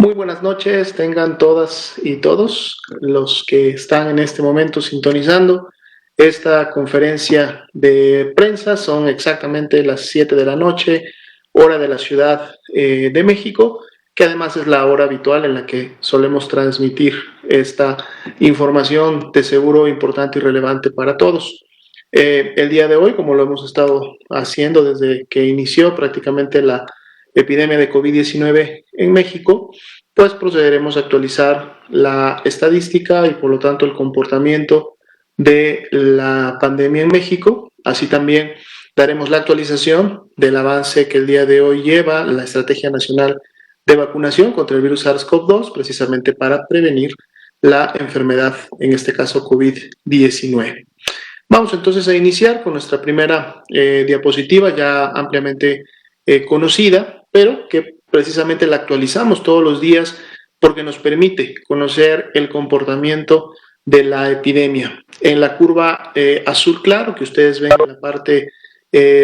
Muy buenas noches, tengan todas y todos los que están en este momento sintonizando esta conferencia de prensa. Son exactamente las 7 de la noche, hora de la Ciudad de México, que además es la hora habitual en la que solemos transmitir esta información de seguro importante y relevante para todos. El día de hoy, como lo hemos estado haciendo desde que inició prácticamente la epidemia de COVID-19 en México, pues procederemos a actualizar la estadística y por lo tanto el comportamiento de la pandemia en México. Así también daremos la actualización del avance que el día de hoy lleva la Estrategia Nacional de Vacunación contra el virus SARS-CoV-2, precisamente para prevenir la enfermedad, en este caso COVID-19. Vamos entonces a iniciar con nuestra primera diapositiva, ya ampliamente conocida, pero que precisamente la actualizamos todos los días porque nos permite conocer el comportamiento de la epidemia. En la curva azul claro que ustedes ven en la parte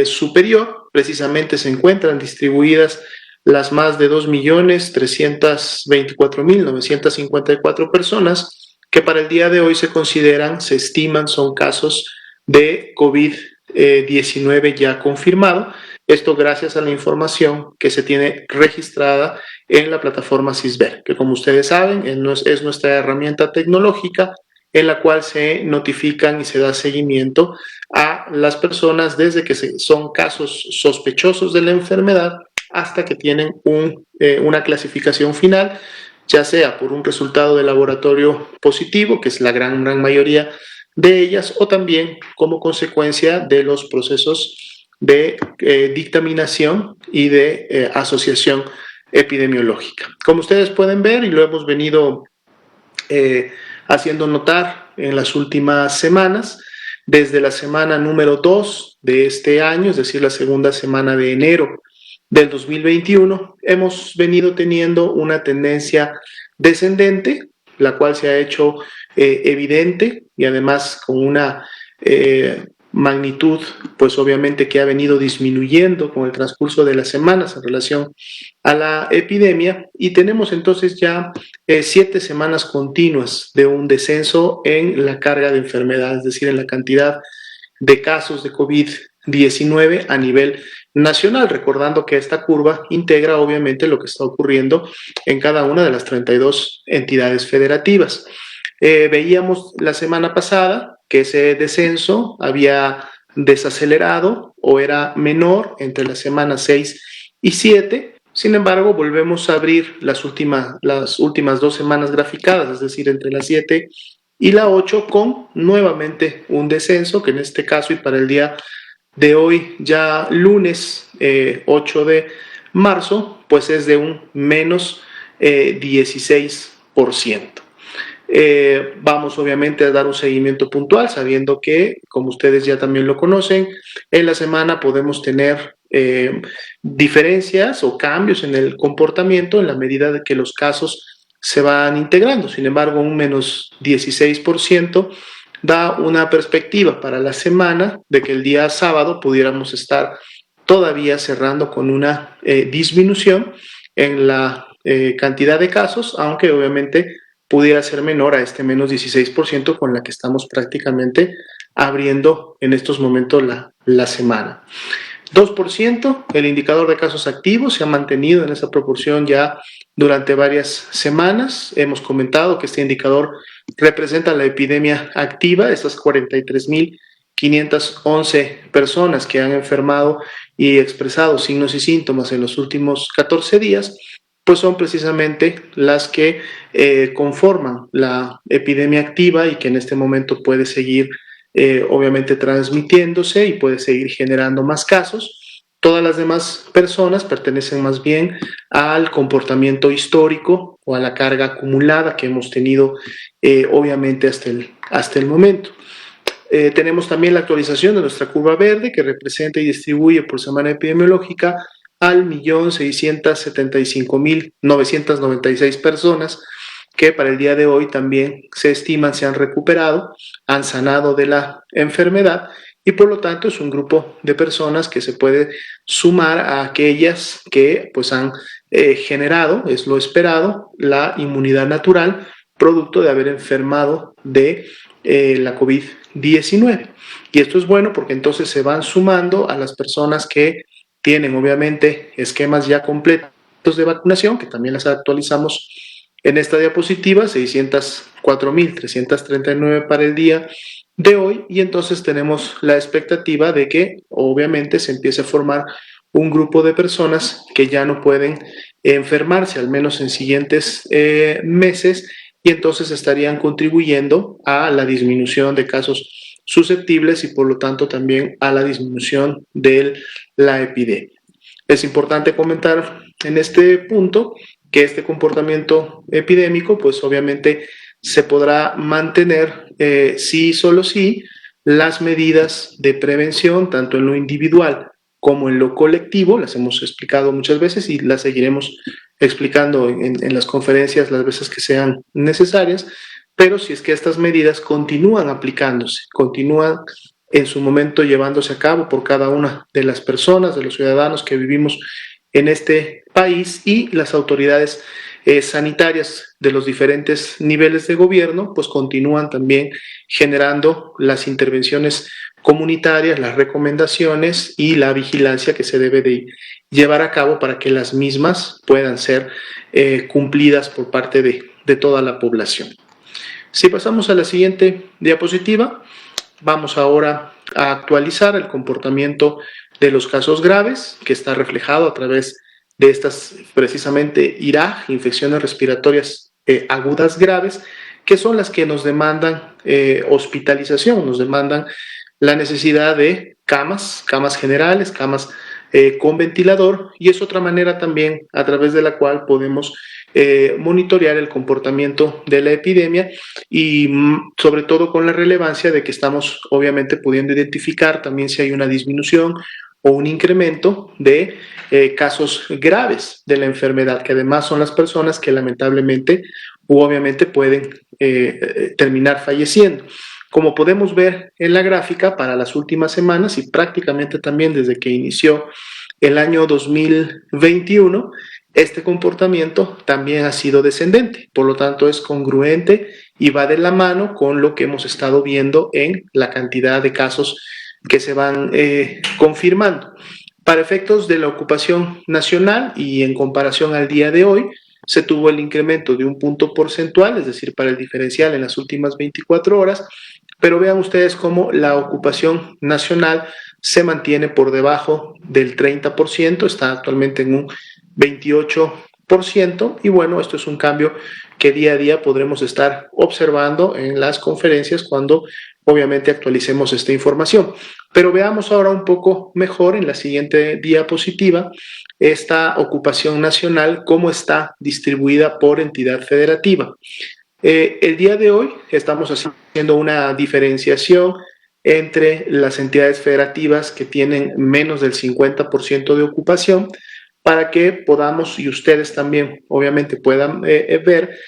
superior, precisamente se encuentran distribuidas las más de 2.324.954 personas que para el día de hoy se consideran, se estiman, son casos de COVID-19 ya confirmado. Esto gracias a la información que se tiene registrada en la plataforma CISVER, que como ustedes saben es nuestra herramienta tecnológica en la cual se notifican y se da seguimiento a las personas desde que son casos sospechosos de la enfermedad hasta que tienen una clasificación final, ya sea por un resultado de laboratorio positivo, que es la gran mayoría de ellas, o también como consecuencia de los procesos de dictaminación y de asociación epidemiológica. Como ustedes pueden ver, y lo hemos venido haciendo notar en las últimas semanas, desde la semana número 2 de este año, es decir, la segunda semana de enero del 2021, hemos venido teniendo una tendencia descendente, la cual se ha hecho evidente y además con una magnitud, pues obviamente que ha venido disminuyendo con el transcurso de las semanas en relación a la epidemia, y tenemos entonces ya 7 semanas continuas de un descenso en la carga de enfermedad, es decir, en la cantidad de casos de COVID-19 a nivel nacional, recordando que esta curva integra obviamente lo que está ocurriendo en cada una de las 32 entidades federativas. Veíamos la semana pasada que ese descenso había desacelerado o era menor entre las semanas 6 y 7. Sin embargo, volvemos a abrir las últimas 2 semanas graficadas, es decir, entre las 7 y la 8, con nuevamente un descenso, que en este caso y para el día de hoy, ya lunes 8 de marzo, pues es de un menos 16%. Vamos obviamente a dar un seguimiento puntual, sabiendo que, como ustedes ya también lo conocen, en la semana podemos tener diferencias o cambios en el comportamiento en la medida de que los casos se van integrando. Sin embargo, un menos 16% da una perspectiva para la semana de que el día sábado pudiéramos estar todavía cerrando con una disminución en la cantidad de casos, aunque obviamente pudiera ser menor a este menos 16% con la que estamos prácticamente abriendo en estos momentos la semana. 2%, el indicador de casos activos se ha mantenido en esa proporción ya durante varias semanas. Hemos comentado que este indicador representa la epidemia activa, estas 43.511 personas que han enfermado y expresado signos y síntomas en los últimos 14 días, pues son precisamente las que conforman la epidemia activa y que en este momento puede seguir obviamente transmitiéndose y puede seguir generando más casos. Todas las demás personas pertenecen más bien al comportamiento histórico o a la carga acumulada que hemos tenido obviamente hasta el momento. Tenemos también la actualización de nuestra curva verde, que representa y distribuye por semana epidemiológica al 1.675.996 personas que para el día de hoy también se estiman se han recuperado, han sanado de la enfermedad y por lo tanto es un grupo de personas que se puede sumar a aquellas que pues han generado, es lo esperado, la inmunidad natural producto de haber enfermado de la COVID-19. Y esto es bueno porque entonces se van sumando a las personas que tienen obviamente esquemas ya completos de vacunación, que también las actualizamos en esta diapositiva, 604.339 para el día de hoy, y entonces tenemos la expectativa de que obviamente se empiece a formar un grupo de personas que ya no pueden enfermarse, al menos en siguientes meses, y entonces estarían contribuyendo a la disminución de casos susceptibles y por lo tanto también a la disminución de la epidemia. Es importante comentar en este punto que este comportamiento epidémico pues obviamente se podrá mantener si y solo si las medidas de prevención, tanto en lo individual como en lo colectivo, las hemos explicado muchas veces y las seguiremos explicando en las conferencias las veces que sean necesarias, pero si es que estas medidas continúan aplicándose, continúan en su momento llevándose a cabo por cada una de las personas, de los ciudadanos que vivimos en este país y las autoridades sanitarias de los diferentes niveles de gobierno, pues continúan también generando las intervenciones comunitarias, las recomendaciones y la vigilancia que se debe de llevar a cabo para que las mismas puedan ser cumplidas por parte de toda la población. Si pasamos a la siguiente diapositiva, vamos ahora a actualizar el comportamiento de los casos graves, que está reflejado a través de estas, precisamente, IRAG, infecciones respiratorias agudas graves, que son las que nos demandan hospitalización, nos demandan la necesidad de camas generales, camas con ventilador, y es otra manera también a través de la cual podemos monitorear el comportamiento de la epidemia y sobre todo con la relevancia de que estamos obviamente pudiendo identificar también si hay una disminución o un incremento de casos graves de la enfermedad, que además son las personas que lamentablemente u obviamente pueden terminar falleciendo. Como podemos ver en la gráfica, para las últimas semanas y prácticamente también desde que inició el año 2021, este comportamiento también ha sido descendente, por lo tanto es congruente y va de la mano con lo que hemos estado viendo en la cantidad de casos que se van confirmando. Para efectos de la ocupación nacional y en comparación al día de hoy, se tuvo el incremento de un punto porcentual, es decir, para el diferencial en las últimas 24 horas, pero vean ustedes cómo la ocupación nacional se mantiene por debajo del 30%, está actualmente en un 28%, y bueno, esto es un cambio que día a día podremos estar observando en las conferencias cuando obviamente actualicemos esta información. Pero veamos ahora un poco mejor en la siguiente diapositiva esta ocupación nacional, cómo está distribuida por entidad federativa. El día de hoy estamos haciendo una diferenciación entre las entidades federativas que tienen menos del 50% de ocupación para que podamos, y ustedes también obviamente puedan ver,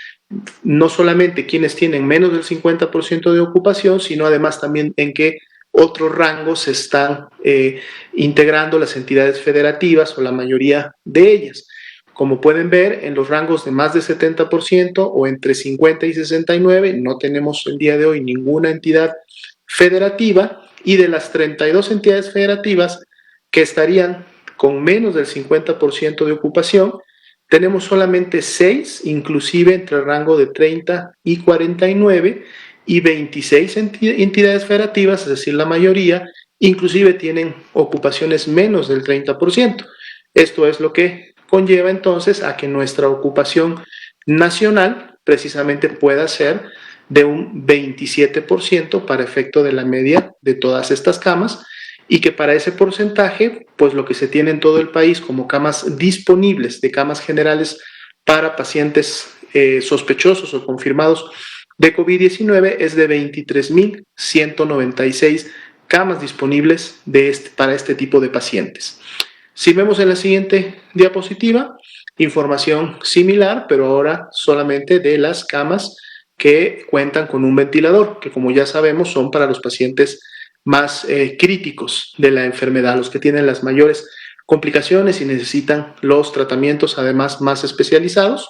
no solamente quienes tienen menos del 50% de ocupación, sino además también en qué otros rangos se están integrando las entidades federativas o la mayoría de ellas. Como pueden ver, en los rangos de más de 70% o entre 50 y 69, no tenemos el día de hoy ninguna entidad federativa, y de las 32 entidades federativas que estarían con menos del 50% de ocupación, tenemos solamente 6, inclusive entre el rango de 30 y 49, y 26 entidades federativas, es decir, la mayoría, inclusive tienen ocupaciones menos del 30%. Esto es lo que conlleva entonces a que nuestra ocupación nacional precisamente pueda ser de un 27% para efecto de la media de todas estas camas, y que para ese porcentaje, pues lo que se tiene en todo el país como camas disponibles de camas generales para pacientes sospechosos o confirmados de COVID-19 es de 23.196 camas disponibles para este tipo de pacientes. Si vemos en la siguiente diapositiva, información similar, pero ahora solamente de las camas que cuentan con un ventilador, que como ya sabemos son para los pacientes más críticos de la enfermedad, los que tienen las mayores complicaciones y necesitan los tratamientos además más especializados.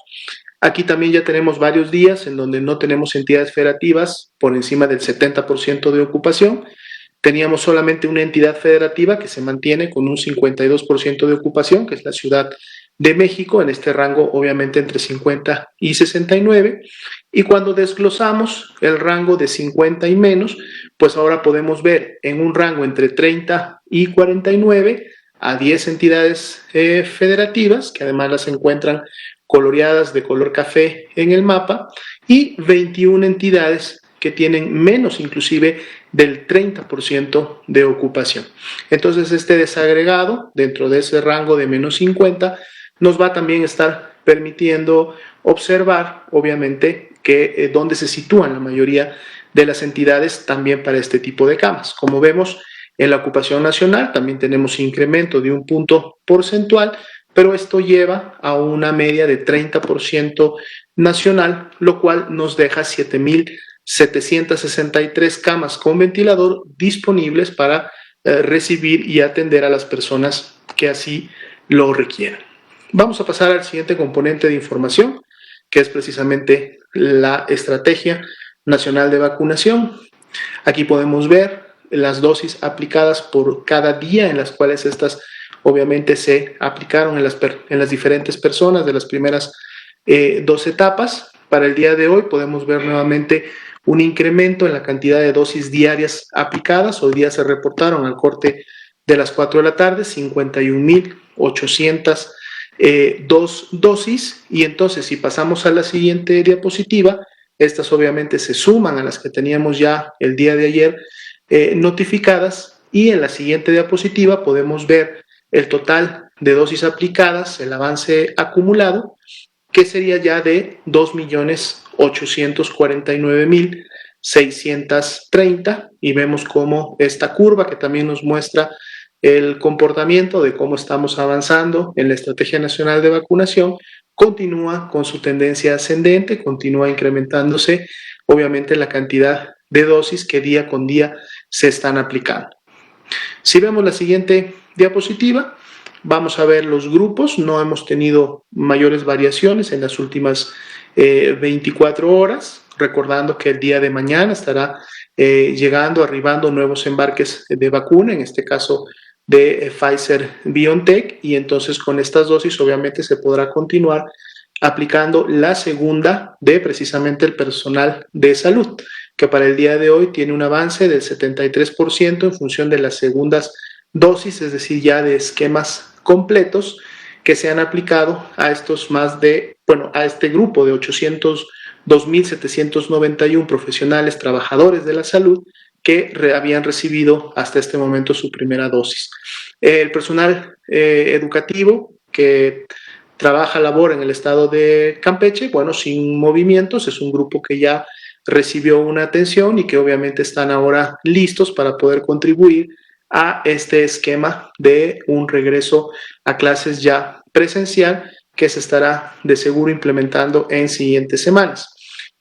Aquí también ya tenemos varios días en donde no tenemos entidades federativas por encima del 70% de ocupación. Teníamos solamente una entidad federativa que se mantiene con un 52% de ocupación, que es la Ciudad de México, en este rango obviamente entre 50 y 69. Y cuando desglosamos el rango de 50 y menos, pues ahora podemos ver en un rango entre 30 y 49 a 10 entidades federativas, que además las encuentran coloreadas de color café en el mapa, y 21 entidades que tienen menos inclusive del 30% de ocupación. Entonces este desagregado dentro de ese rango de menos 50 nos va también a estar permitiendo observar obviamente que dónde se sitúan la mayoría de las entidades también para este tipo de camas. Como vemos, en la ocupación nacional también tenemos incremento de un punto porcentual, pero esto lleva a una media de 30% nacional, lo cual nos deja 7.763 camas con ventilador disponibles para recibir y atender a las personas que así lo requieran. Vamos a pasar al siguiente componente de información, que es precisamente la Estrategia Nacional de Vacunación. Aquí podemos ver las dosis aplicadas por cada día, en las cuales estas obviamente se aplicaron en las diferentes personas de las primeras 2 etapas. Para el día de hoy podemos ver nuevamente un incremento en la cantidad de dosis diarias aplicadas. Hoy día se reportaron al corte de las 4 de la tarde 51.802 dosis, y entonces si pasamos a la siguiente diapositiva, estas obviamente se suman a las que teníamos ya el día de ayer notificadas, y en la siguiente diapositiva podemos ver el total de dosis aplicadas, el avance acumulado, que sería ya de 2.849.630, y vemos cómo esta curva, que también nos muestra el comportamiento de cómo estamos avanzando en la Estrategia Nacional de Vacunación, continúa con su tendencia ascendente, continúa incrementándose obviamente la cantidad de dosis que día con día se están aplicando. Si vemos la siguiente diapositiva, vamos a ver los grupos. No hemos tenido mayores variaciones en las últimas 24 horas, recordando que el día de mañana estará arribando nuevos embarques de vacuna, en este caso de Pfizer-BioNTech, y entonces con estas dosis obviamente se podrá continuar aplicando la segunda de precisamente el personal de salud, que para el día de hoy tiene un avance del 73% en función de las segundas dosis, es decir, ya de esquemas completos que se han aplicado a estos a este grupo de 802.791 profesionales, trabajadores de la salud, que habían recibido hasta este momento su primera dosis. El personal educativo que labora en el estado de Campeche, sin movimientos, es un grupo que ya recibió una atención y que obviamente están ahora listos para poder contribuir a este esquema de un regreso a clases ya presencial, que se estará de seguro implementando en siguientes semanas.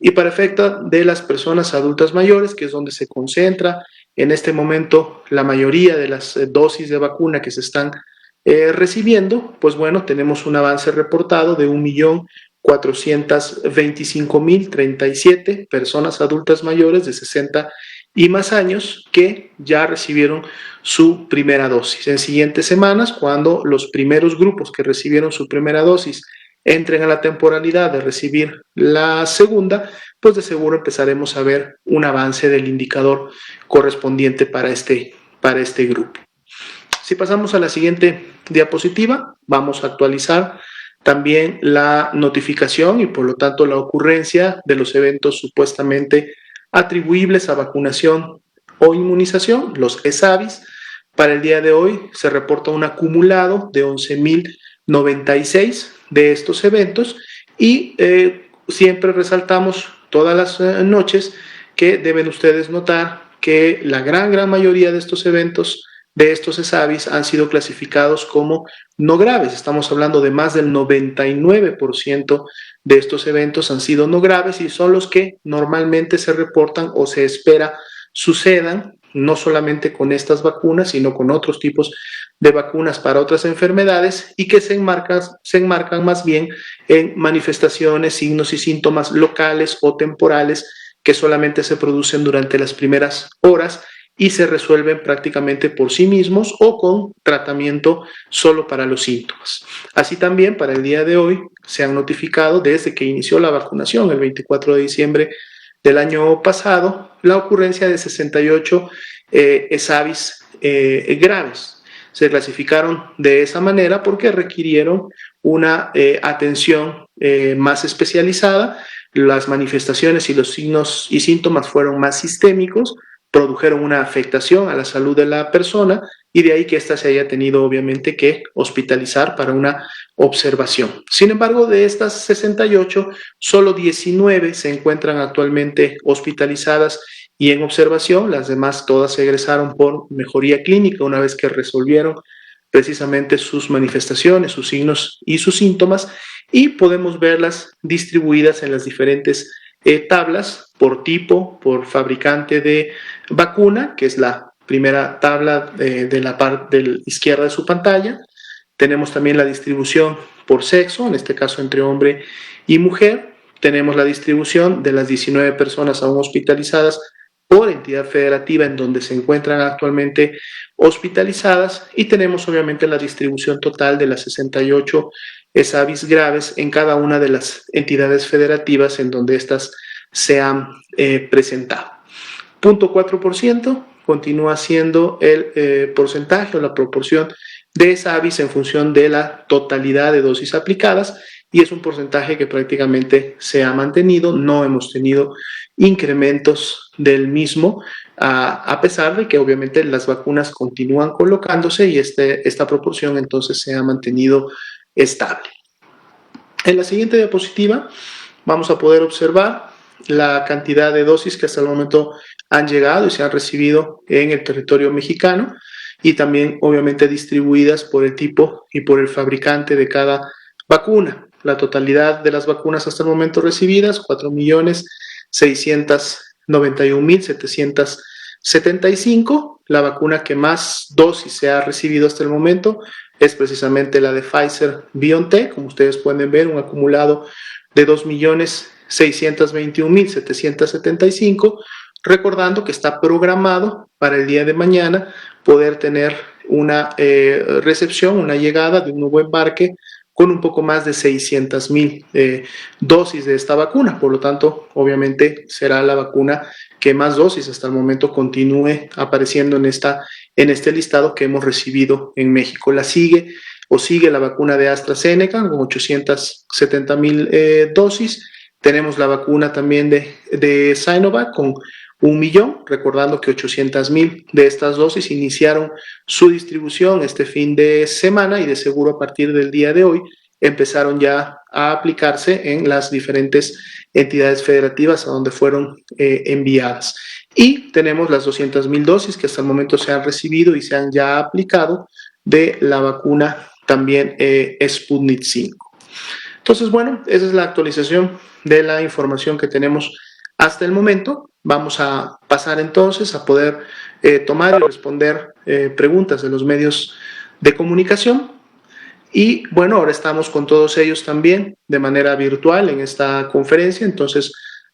Y para efecto de las personas adultas mayores, que es donde se concentra en este momento la mayoría de las dosis de vacuna que se están recibiendo, tenemos un avance reportado de 1.425.037 personas adultas mayores de 60 y más años que ya recibieron su primera dosis. En siguientes semanas, cuando los primeros grupos que recibieron su primera dosis entren a la temporalidad de recibir la segunda, pues de seguro empezaremos a ver un avance del indicador correspondiente para este grupo. Si pasamos a la siguiente diapositiva, vamos a actualizar también la notificación y por lo tanto la ocurrencia de los eventos supuestamente atribuibles a vacunación o inmunización, los ESAVIS. Para el día de hoy se reporta un acumulado de 11.096 de estos eventos, y siempre resaltamos todas las noches que deben ustedes notar que la gran mayoría de estos eventos, de estos ESAVIS, han sido clasificados como no graves. Estamos hablando de más del 99% de estos eventos han sido no graves, y son los que normalmente se reportan o se espera sucedan no solamente con estas vacunas, sino con otros tipos de vacunas para otras enfermedades y que se enmarcan más bien en manifestaciones, signos y síntomas locales o temporales que solamente se producen durante las primeras horas y se resuelven prácticamente por sí mismos o con tratamiento solo para los síntomas. Así también, para el día de hoy, se han notificado desde que inició la vacunación, el 24 de diciembre del año pasado, la ocurrencia de 68 ESAVIS graves. Se clasificaron de esa manera porque requirieron una atención más especializada. Las manifestaciones y los signos y síntomas fueron más sistémicos, produjeron una afectación a la salud de la persona y de ahí que ésta se haya tenido obviamente que hospitalizar para una observación. Sin embargo, de estas 68, solo 19 se encuentran actualmente hospitalizadas y en observación. Las demás todas se egresaron por mejoría clínica una vez que resolvieron precisamente sus manifestaciones, sus signos y sus síntomas, y podemos verlas distribuidas en las diferentes tablas por tipo, por fabricante de vacuna, que es la primera tabla de la parte izquierda de su pantalla. Tenemos también la distribución por sexo, en este caso entre hombre y mujer. Tenemos la distribución de las 19 personas aún hospitalizadas por entidad federativa en donde se encuentran actualmente hospitalizadas y tenemos obviamente la distribución total de las 68 ESAVIS graves en cada una de las entidades federativas en donde éstas se han presentado. 0.4% continúa siendo el porcentaje o la proporción de ESAVIS en función de la totalidad de dosis aplicadas y es un porcentaje que prácticamente se ha mantenido, no hemos tenido incrementos del mismo, a pesar de que obviamente las vacunas continúan colocándose y esta proporción entonces se ha mantenido estable. En la siguiente diapositiva vamos a poder observar la cantidad de dosis que hasta el momento han llegado y se han recibido en el territorio mexicano y también obviamente distribuidas por el tipo y por el fabricante de cada vacuna. La totalidad de las vacunas hasta el momento recibidas, 4.691.775. La vacuna que más dosis se ha recibido hasta el momento es precisamente la de Pfizer-BioNTech, como ustedes pueden ver, un acumulado de 2.621.775, recordando que está programado para el día de mañana poder tener una recepción, una llegada de un nuevo embarque con un poco más de 600,000 dosis de esta vacuna. Por lo tanto, obviamente será la vacuna que más dosis hasta el momento continúe apareciendo en este listado que hemos recibido en México. Sigue la vacuna de AstraZeneca con 870,000 dosis. Tenemos la vacuna también de Sinovac con 1,000,000, recordando que 800,000 de estas dosis iniciaron su distribución este fin de semana y de seguro a partir del día de hoy empezaron ya a aplicarse en las diferentes entidades federativas a donde fueron enviadas. Y tenemos las 200,000 dosis que hasta el momento se han recibido y se han ya aplicado de la vacuna también Sputnik 5. Entonces, bueno, esa es la actualización de la información que tenemos hasta el momento. Vamos a pasar entonces a poder tomar y responder preguntas de los medios de comunicación. Y bueno, ahora estamos con todos ellos también de manera virtual en esta conferencia, entonces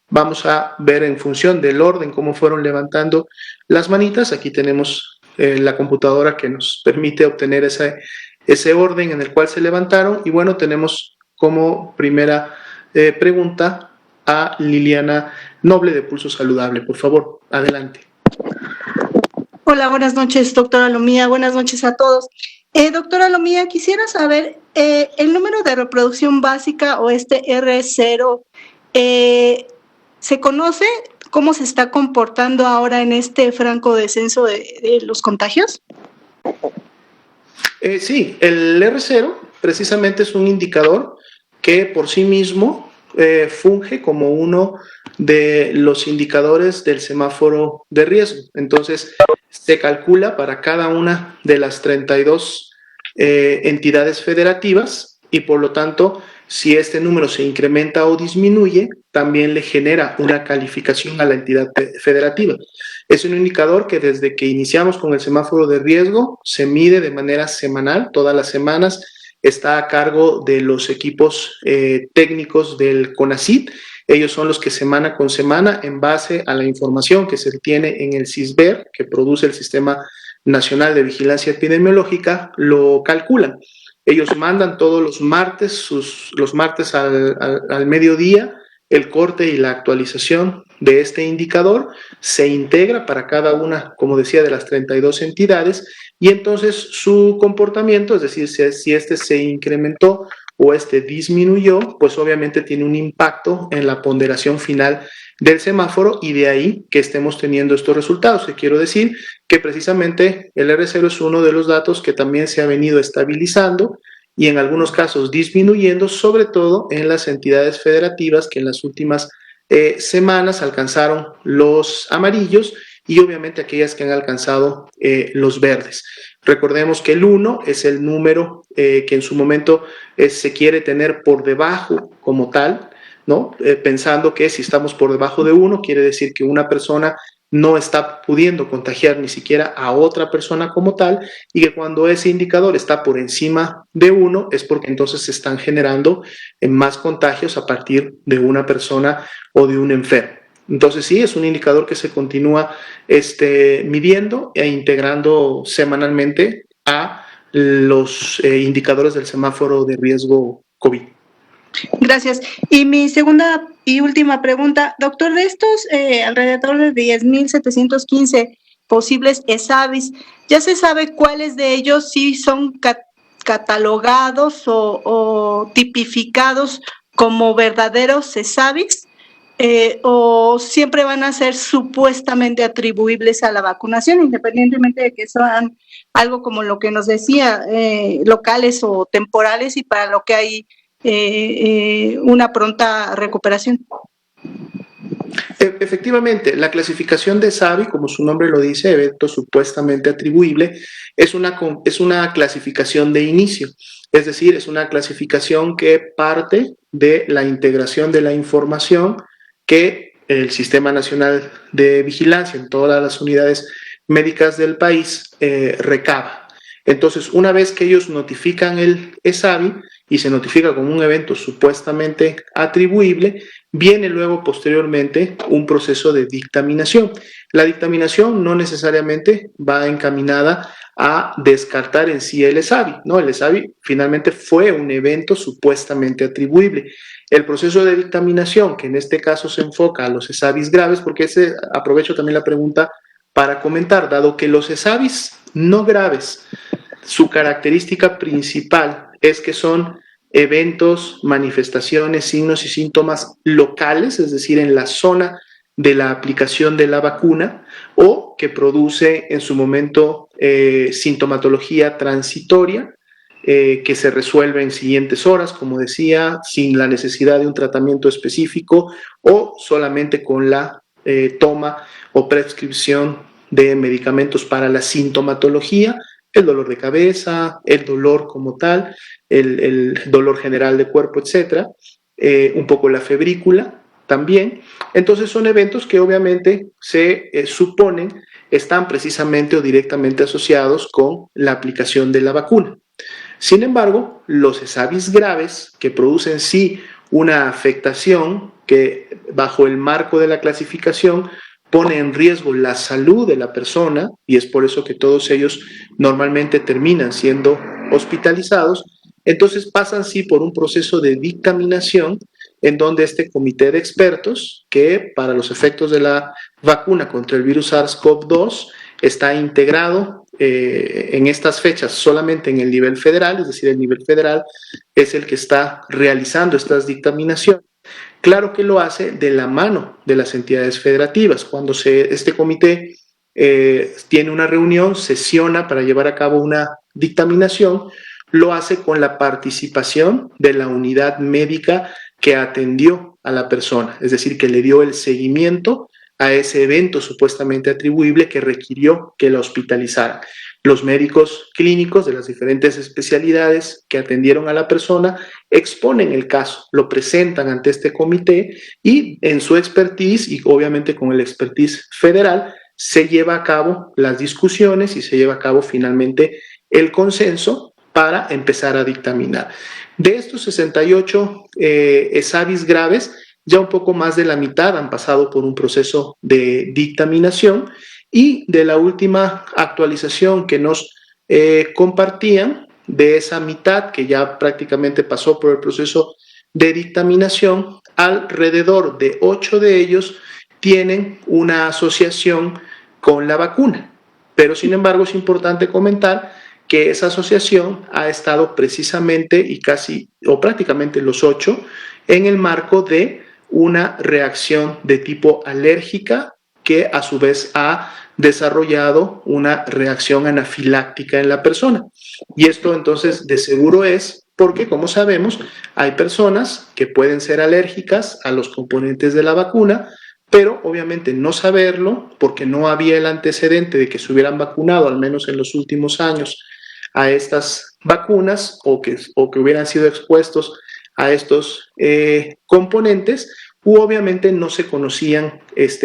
vamos a ver en función del orden cómo fueron levantando las manitas. Aquí tenemos la computadora que nos permite obtener ese orden en el cual se levantaron y bueno, tenemos como primera pregunta a Liliana Noble de Pulso Saludable. Por favor, adelante. Hola, buenas noches, doctora Lomía. Buenas noches a todos. Doctora Lomía, quisiera saber el número de reproducción básica o este R0, ¿se conoce cómo se está comportando ahora en este franco descenso de los contagios? Sí, el R0 precisamente es un indicador que por sí mismo funge como uno de los indicadores del semáforo de riesgo. Entonces, se calcula para cada una de las 32 entidades federativas y por lo tanto, si este número se incrementa o disminuye, también le genera una calificación a la entidad federativa. Es un indicador que desde que iniciamos con el semáforo de riesgo se mide de manera semanal, todas las semanas, está a cargo de los equipos técnicos del CONACYT. Ellos son los que semana con semana, en base a la información que se tiene en el SISBER, que produce el Sistema Nacional de Vigilancia Epidemiológica, lo calculan. Ellos mandan todos los martes al mediodía, el corte y la actualización de este indicador, se integra para cada una, como decía, de las 32 entidades, y entonces su comportamiento, es decir, si este se incrementó o este disminuyó, pues obviamente tiene un impacto en la ponderación final del semáforo, y de ahí que estemos teniendo estos resultados. Que quiero decir que precisamente el R0 es uno de los datos que también se ha venido estabilizando y en algunos casos disminuyendo, sobre todo en las entidades federativas que en las últimas semanas alcanzaron los amarillos, y obviamente aquellas que han alcanzado los verdes. Recordemos que el 1 es el número que en su momento se quiere tener por debajo como tal, ¿no? Pensando que si estamos por debajo de 1, quiere decir que una persona no está pudiendo contagiar ni siquiera a otra persona como tal, y que cuando ese indicador está por encima de 1 es porque entonces se están generando más contagios a partir de una persona o de un enfermo. Entonces sí, es un indicador que se continúa midiendo e integrando semanalmente a los indicadores del semáforo de riesgo COVID. Gracias. Y mi segunda y última pregunta, doctor, de estos alrededor de 10,715 posibles ESAVIS, ¿ya se sabe cuáles de ellos sí son catalogados o tipificados como verdaderos ESAVIS? ¿O siempre van a ser supuestamente atribuibles a la vacunación, independientemente de que sean algo como lo que nos decía, locales o temporales, y para lo que hay una pronta recuperación? Efectivamente, la clasificación de ESAVI, como su nombre lo dice, evento supuestamente atribuible, es una clasificación de inicio, es decir, es una clasificación que parte de la integración de la información que el Sistema Nacional de Vigilancia en todas las unidades médicas del país recaba. Entonces, una vez que ellos notifican el ESAVI y se notifica como un evento supuestamente atribuible, viene luego posteriormente un proceso de dictaminación. La dictaminación no necesariamente va encaminada a descartar en sí el ESAVI, ¿no? El ESAVI finalmente fue un evento supuestamente atribuible. El proceso de dictaminación, que en este caso se enfoca a los ESAVIs graves, porque aprovecho también la pregunta para comentar, dado que los ESAVIs no graves, su característica principal es que son eventos, manifestaciones, signos y síntomas locales, es decir, en la zona de la aplicación de la vacuna, o que produce en su momento sintomatología transitoria, que se resuelve en siguientes horas, como decía, sin la necesidad de un tratamiento específico o solamente con la toma o prescripción de medicamentos para la sintomatología, el dolor de cabeza, el dolor como tal, el dolor general de cuerpo, etcétera, un poco la febrícula también. Entonces son eventos que obviamente se suponen están precisamente o directamente asociados con la aplicación de la vacuna. Sin embargo, los ESAVIs graves, que producen sí una afectación que bajo el marco de la clasificación pone en riesgo la salud de la persona, y es por eso que todos ellos normalmente terminan siendo hospitalizados, entonces pasan sí por un proceso de dictaminación en donde este comité de expertos, que para los efectos de la vacuna contra el virus SARS-CoV-2 está integrado en estas fechas solamente en el nivel federal, es decir, el nivel federal es el que está realizando estas dictaminaciones. Claro que lo hace de la mano de las entidades federativas. Cuando este comité tiene una reunión, sesiona para llevar a cabo una dictaminación, lo hace con la participación de la unidad médica que atendió a la persona, es decir, que le dio el seguimiento a ese evento supuestamente atribuible que requirió que la hospitalizaran. Los médicos clínicos de las diferentes especialidades que atendieron a la persona exponen el caso, lo presentan ante este comité y en su expertise y obviamente con el expertise federal se lleva a cabo las discusiones y se lleva a cabo finalmente el consenso para empezar a dictaminar. De estos 68 SABIs graves, ya un poco más de la mitad han pasado por un proceso de dictaminación, y de la última actualización que nos compartían, de esa mitad que ya prácticamente pasó por el proceso de dictaminación, alrededor de 8 de ellos tienen una asociación con la vacuna. Pero sin embargo es importante comentar que esa asociación ha estado precisamente y casi o prácticamente los 8 en el marco de una reacción de tipo alérgica que a su vez ha desarrollado una reacción anafiláctica en la persona. Y esto entonces de seguro es porque, como sabemos, hay personas que pueden ser alérgicas a los componentes de la vacuna, pero obviamente no saberlo, porque no había el antecedente de que se hubieran vacunado, al menos en los últimos años, a estas vacunas o que hubieran sido expuestos a estos componentes, u obviamente no se conocían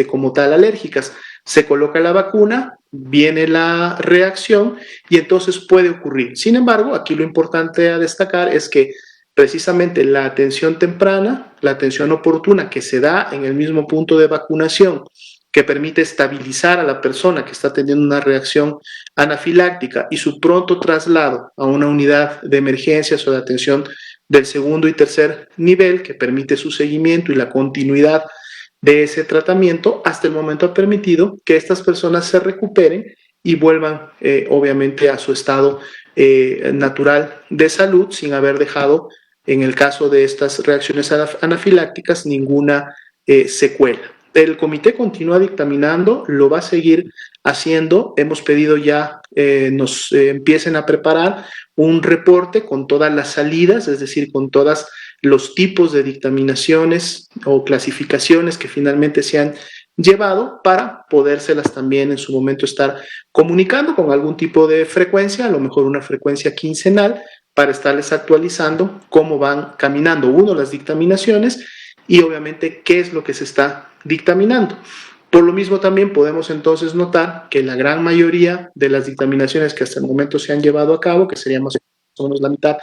como tal alérgicas. Se coloca la vacuna, viene la reacción y entonces puede ocurrir. Sin embargo, aquí lo importante a destacar es que precisamente la atención temprana, la atención oportuna que se da en el mismo punto de vacunación, que permite estabilizar a la persona que está teniendo una reacción anafiláctica, y su pronto traslado a una unidad de emergencias o de atención del segundo y tercer nivel, que permite su seguimiento y la continuidad de ese tratamiento, hasta el momento ha permitido que estas personas se recuperen y vuelvan obviamente a su estado natural de salud, sin haber dejado, en el caso de estas reacciones anafilácticas, ninguna secuela. El comité continúa dictaminando, lo va a seguir haciendo. Hemos pedido ya nos empiecen a preparar un reporte con todas las salidas, es decir, con todos los tipos de dictaminaciones o clasificaciones que finalmente se han llevado, para podérselas también en su momento estar comunicando con algún tipo de frecuencia, a lo mejor una frecuencia quincenal, para estarles actualizando cómo van caminando, las dictaminaciones y obviamente qué es lo que se está dictaminando. Por lo mismo también podemos entonces notar que la gran mayoría de las dictaminaciones que hasta el momento se han llevado a cabo, que sería más o menos la mitad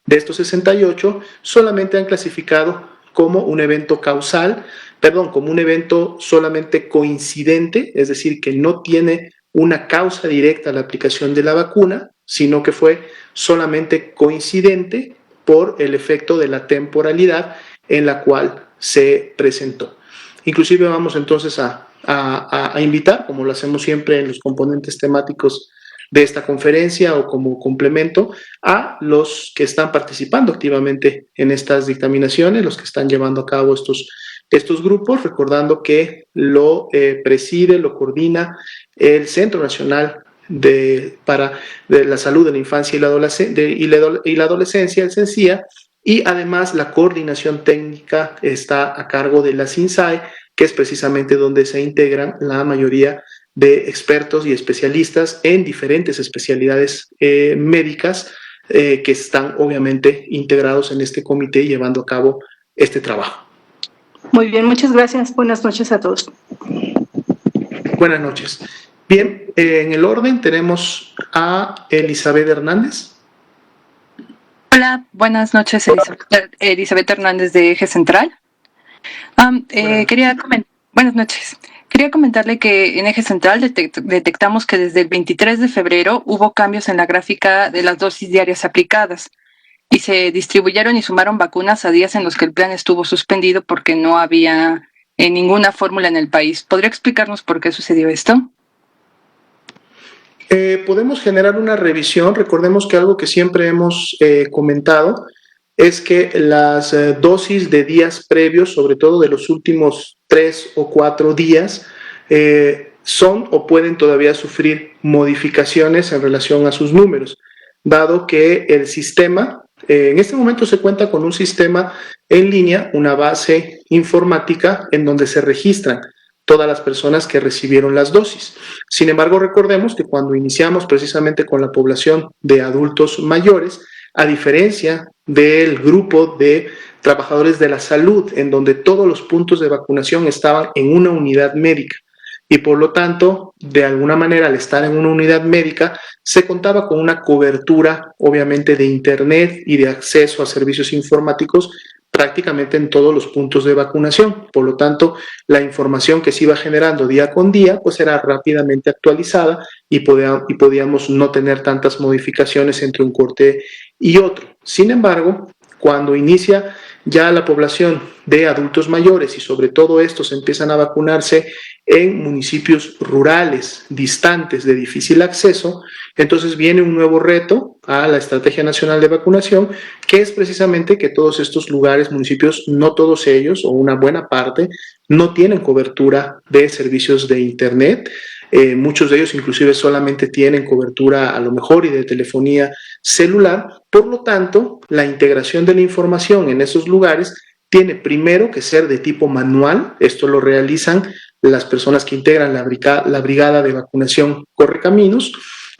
de estos 68, solamente han clasificado como un evento como un evento solamente coincidente, es decir, que no tiene una causa directa a la aplicación de la vacuna, sino que fue solamente coincidente por el efecto de la temporalidad en la cual se presentó. Inclusive vamos entonces a invitar, como lo hacemos siempre en los componentes temáticos de esta conferencia o como complemento, a los que están participando activamente en estas dictaminaciones, los que están llevando a cabo estos grupos, recordando que lo preside, lo coordina el Centro Nacional de la Salud de la Infancia y la Adolescencia, el CENSIA, y además la coordinación técnica está a cargo de la CINSAE, que es precisamente donde se integran la mayoría de expertos y especialistas en diferentes especialidades médicas que están obviamente integrados en este comité llevando a cabo este trabajo. Muy bien, muchas gracias. Buenas noches a todos. Buenas noches. Bien, en el orden tenemos a Elizabeth Hernández. Hola, buenas noches, Elizabeth Hernández de Eje Central. Buenas noches. Quería comentarle que en Eje Central detectamos que desde el 23 de febrero hubo cambios en la gráfica de las dosis diarias aplicadas y se distribuyeron y sumaron vacunas a días en los que el plan estuvo suspendido porque no había ninguna fórmula en el país. ¿Podría explicarnos por qué sucedió esto? Podemos generar una revisión. Recordemos que algo que siempre hemos comentado es que las dosis de días previos, sobre todo de los últimos 3 o 4 días, son o pueden todavía sufrir modificaciones en relación a sus números, dado que el sistema, en este momento se cuenta con un sistema en línea, una base informática en donde se registran todas las personas que recibieron las dosis. Sin embargo, recordemos que cuando iniciamos precisamente con la población de adultos mayores, a diferencia del grupo de trabajadores de la salud, en donde todos los puntos de vacunación estaban en una unidad médica, y por lo tanto, de alguna manera, al estar en una unidad médica, se contaba con una cobertura, obviamente, de Internet y de acceso a servicios informáticos prácticamente en todos los puntos de vacunación. Por lo tanto, la información que se iba generando día con día, pues era rápidamente actualizada y podíamos no tener tantas modificaciones entre un corte y otro. Sin embargo, cuando inicia ya la población de adultos mayores y sobre todo estos empiezan a vacunarse en municipios rurales, distantes, de difícil acceso, entonces viene un nuevo reto a la Estrategia Nacional de Vacunación, que es precisamente que todos estos lugares, municipios, no todos ellos, o una buena parte, no tienen cobertura de servicios de Internet. Muchos de ellos inclusive solamente tienen cobertura a lo mejor y de telefonía celular. Por lo tanto, la integración de la información en esos lugares tiene primero que ser de tipo manual. Esto lo realizan las personas que integran la brigada de vacunación Correcaminos.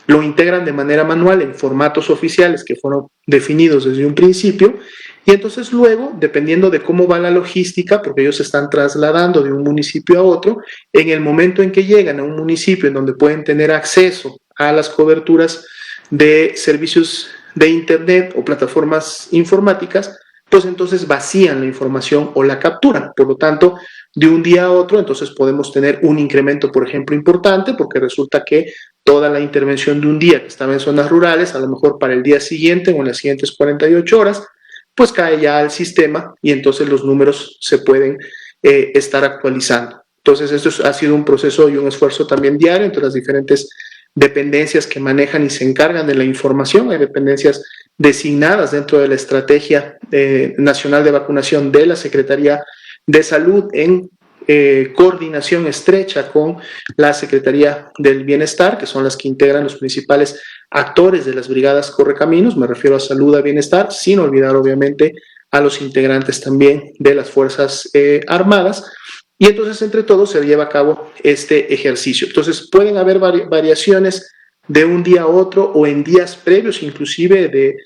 Lo integran de manera manual en formatos oficiales que fueron definidos desde un principio, y entonces luego, dependiendo de cómo va la logística, porque ellos se están trasladando de un municipio a otro, en el momento en que llegan a un municipio en donde pueden tener acceso a las coberturas de servicios de Internet o plataformas informáticas, pues entonces vacían la información o la capturan. Por lo tanto, de un día a otro, entonces podemos tener un incremento, por ejemplo, importante, porque resulta que toda la intervención de un día que estaba en zonas rurales, a lo mejor para el día siguiente o en las siguientes 48 horas, pues cae ya al sistema y entonces los números se pueden estar actualizando. Entonces esto ha sido un proceso y un esfuerzo también diario entre las diferentes dependencias que manejan y se encargan de la información. Hay dependencias designadas dentro de la Estrategia Nacional de Vacunación de la Secretaría de Salud en coordinación estrecha con la Secretaría del Bienestar, que son las que integran los principales actores de las brigadas Correcaminos. Me refiero a salud, a bienestar, sin olvidar obviamente a los integrantes también de las Fuerzas Armadas. Y entonces entre todos se lleva a cabo este ejercicio. Entonces pueden haber variaciones de un día a otro o en días previos, inclusive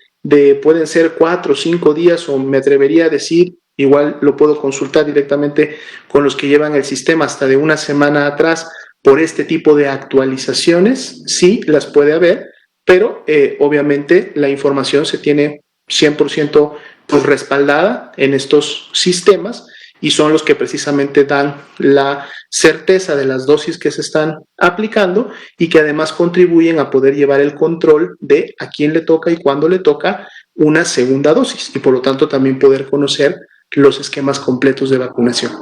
pueden ser 4 o 5 días, o me atrevería a decir, igual lo puedo consultar directamente con los que llevan el sistema, hasta de una semana atrás, por este tipo de actualizaciones. Sí, las puede haber, pero obviamente la información se tiene 100% pues respaldada en estos sistemas, y son los que precisamente dan la certeza de las dosis que se están aplicando y que además contribuyen a poder llevar el control de a quién le toca y cuándo le toca una segunda dosis, y por lo tanto también poder conocer los esquemas completos de vacunación.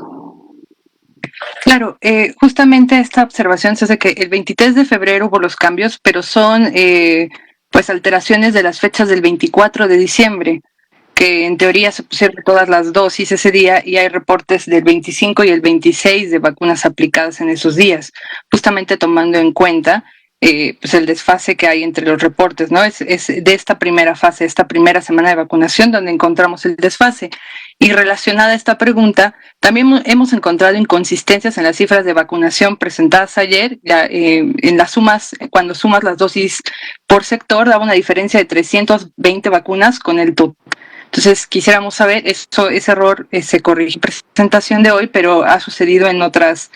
Claro, justamente esta observación se hace que el 23 de febrero hubo los cambios, pero son pues alteraciones de las fechas del 24 de diciembre, que en teoría se pusieron todas las dosis ese día, y hay reportes del 25 y el 26 de vacunas aplicadas en esos días, justamente tomando en cuenta pues el desfase que hay entre los reportes, ¿no? Es de esta primera fase, esta primera semana de vacunación, donde encontramos el desfase. Y relacionada a esta pregunta, también hemos encontrado inconsistencias en las cifras de vacunación presentadas ayer. En las sumas, cuando sumas las dosis por sector, daba una diferencia de 320 vacunas con el total. Entonces quisiéramos saber, ese error se corrigió en la presentación de hoy, pero ha sucedido en otras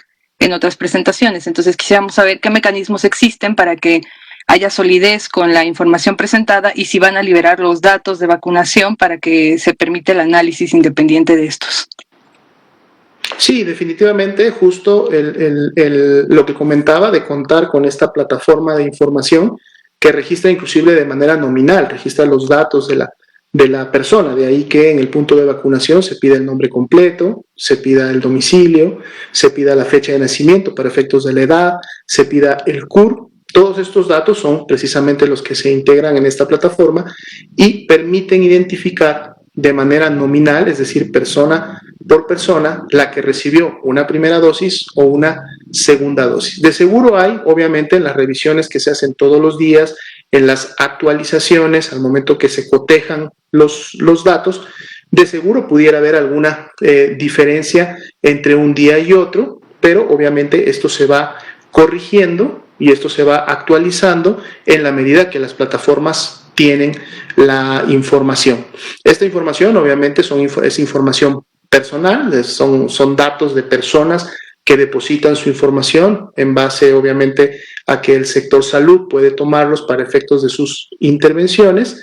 presentaciones. Entonces quisiéramos saber qué mecanismos existen para que haya solidez con la información presentada, y si van a liberar los datos de vacunación para que se permita el análisis independiente de estos. Sí, definitivamente, justo lo que comentaba de contar con esta plataforma de información que registra inclusive de manera nominal, registra los datos de la persona, de ahí que en el punto de vacunación se pida el nombre completo, se pida el domicilio, se pida la fecha de nacimiento para efectos de la edad, se pida el CUR. Todos estos datos son precisamente los que se integran en esta plataforma y permiten identificar de manera nominal, es decir, persona por persona, la que recibió una primera dosis o una segunda dosis. De seguro hay, obviamente, en las revisiones que se hacen todos los días, en las actualizaciones, al momento que se cotejan los datos, de seguro pudiera haber alguna diferencia entre un día y otro, pero obviamente esto se va corrigiendo y esto se va actualizando en la medida que las plataformas tienen la información. Esta información obviamente es información personal, son datos de personas que depositan su información en base, obviamente, a que el sector salud puede tomarlos para efectos de sus intervenciones,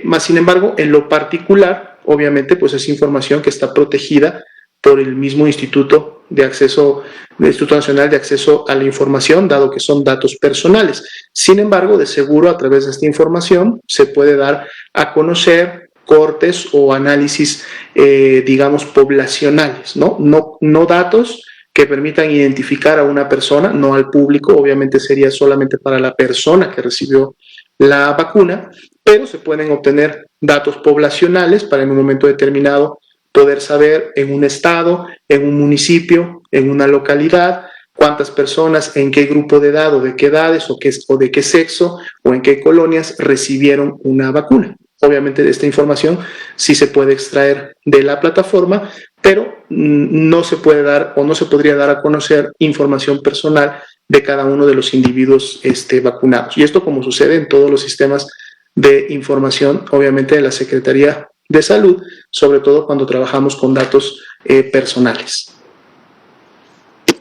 más sin embargo, en lo particular, obviamente, pues es información que está protegida por el mismo Instituto Nacional de Acceso a la Información, dado que son datos personales. Sin embargo, de seguro, a través de esta información se puede dar a conocer cortes o análisis, digamos, poblacionales, ¿no? No datos que permitan identificar a una persona, no al público, obviamente sería solamente para la persona que recibió la vacuna, pero se pueden obtener datos poblacionales para en un momento determinado poder saber en un estado, en un municipio, en una localidad, cuántas personas, en qué grupo de edad o de qué edades o de qué sexo o en qué colonias recibieron una vacuna. Obviamente esta información sí se puede extraer de la plataforma, pero no se puede dar o no se podría dar a conocer información personal de cada uno de los individuos vacunados. Y esto como sucede en todos los sistemas de información, obviamente de la Secretaría de Salud, sobre todo cuando trabajamos con datos personales.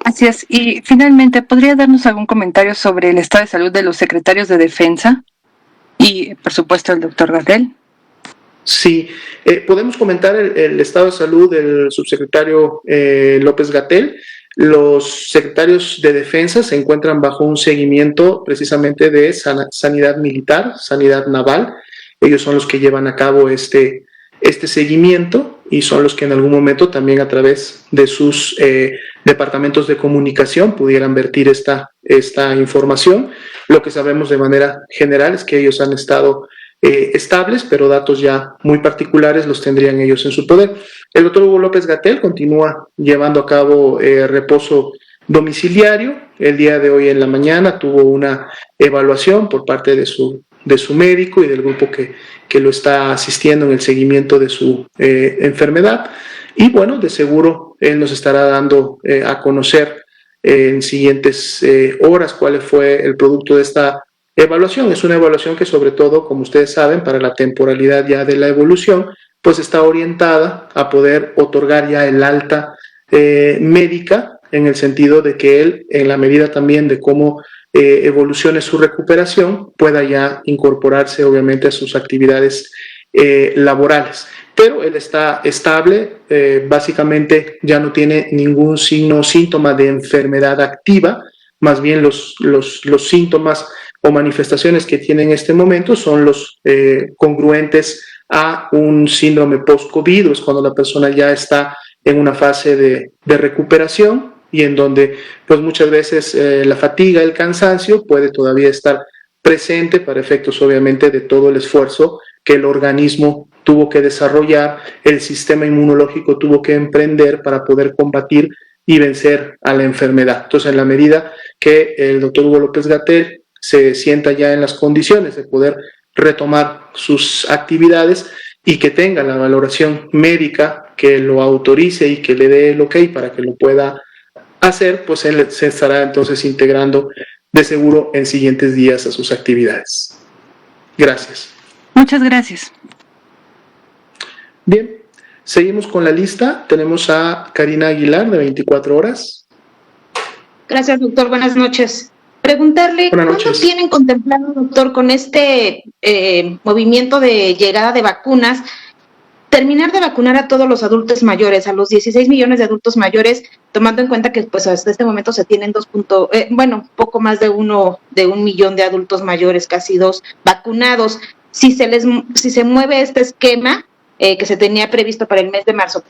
Gracias. Y finalmente, ¿podría darnos algún comentario sobre el estado de salud de los secretarios de Defensa y, por supuesto, el doctor Gatell? Sí, podemos comentar el estado de salud del subsecretario López-Gatell. Los secretarios de Defensa se encuentran bajo un seguimiento precisamente de sanidad militar, sanidad naval. Ellos son los que llevan a cabo este seguimiento y son los que en algún momento también a través de sus departamentos de comunicación pudieran vertir esta información. Lo que sabemos de manera general es que ellos han estado estables, pero datos ya muy particulares los tendrían ellos en su poder. El doctor Hugo López-Gatell continúa llevando a cabo reposo domiciliario. El día de hoy en la mañana tuvo una evaluación por parte de su médico y del grupo que lo está asistiendo en el seguimiento de su enfermedad. Y bueno, de seguro él nos estará dando a conocer en siguientes horas cuál fue el producto de esta evaluación. Es una evaluación que sobre todo, como ustedes saben, para la temporalidad ya de la evolución, pues está orientada a poder otorgar ya el alta médica, en el sentido de que él, en la medida también de cómo evolucione su recuperación, pueda ya incorporarse obviamente a sus actividades laborales. Pero él está estable, básicamente ya no tiene ningún signo o síntoma de enfermedad activa, más bien los síntomas o manifestaciones que tiene en este momento son los congruentes a un síndrome post-COVID, es cuando la persona ya está en una fase de recuperación y en donde pues muchas veces la fatiga, el cansancio puede todavía estar presente para efectos obviamente de todo el esfuerzo que el organismo tuvo que desarrollar, el sistema inmunológico tuvo que emprender para poder combatir y vencer a la enfermedad. Entonces, en la medida que el doctor Hugo López-Gatell se sienta ya en las condiciones de poder retomar sus actividades y que tenga la valoración médica que lo autorice y que le dé el ok para que lo pueda hacer, pues él se estará entonces integrando de seguro en siguientes días a sus actividades. Gracias. Muchas gracias. Bien, seguimos con la lista. Tenemos a Karina Aguilar, de 24 horas. Gracias, doctor. Buenas noches. Preguntarle, ¿cuándo tienen contemplado, doctor, con este movimiento de llegada de vacunas, terminar de vacunar a todos los adultos mayores, a los 16 millones de adultos mayores, tomando en cuenta que pues hasta este momento se tienen poco más de un millón de adultos mayores, casi 2 vacunados? Si se mueve este esquema que se tenía previsto para el mes de marzo,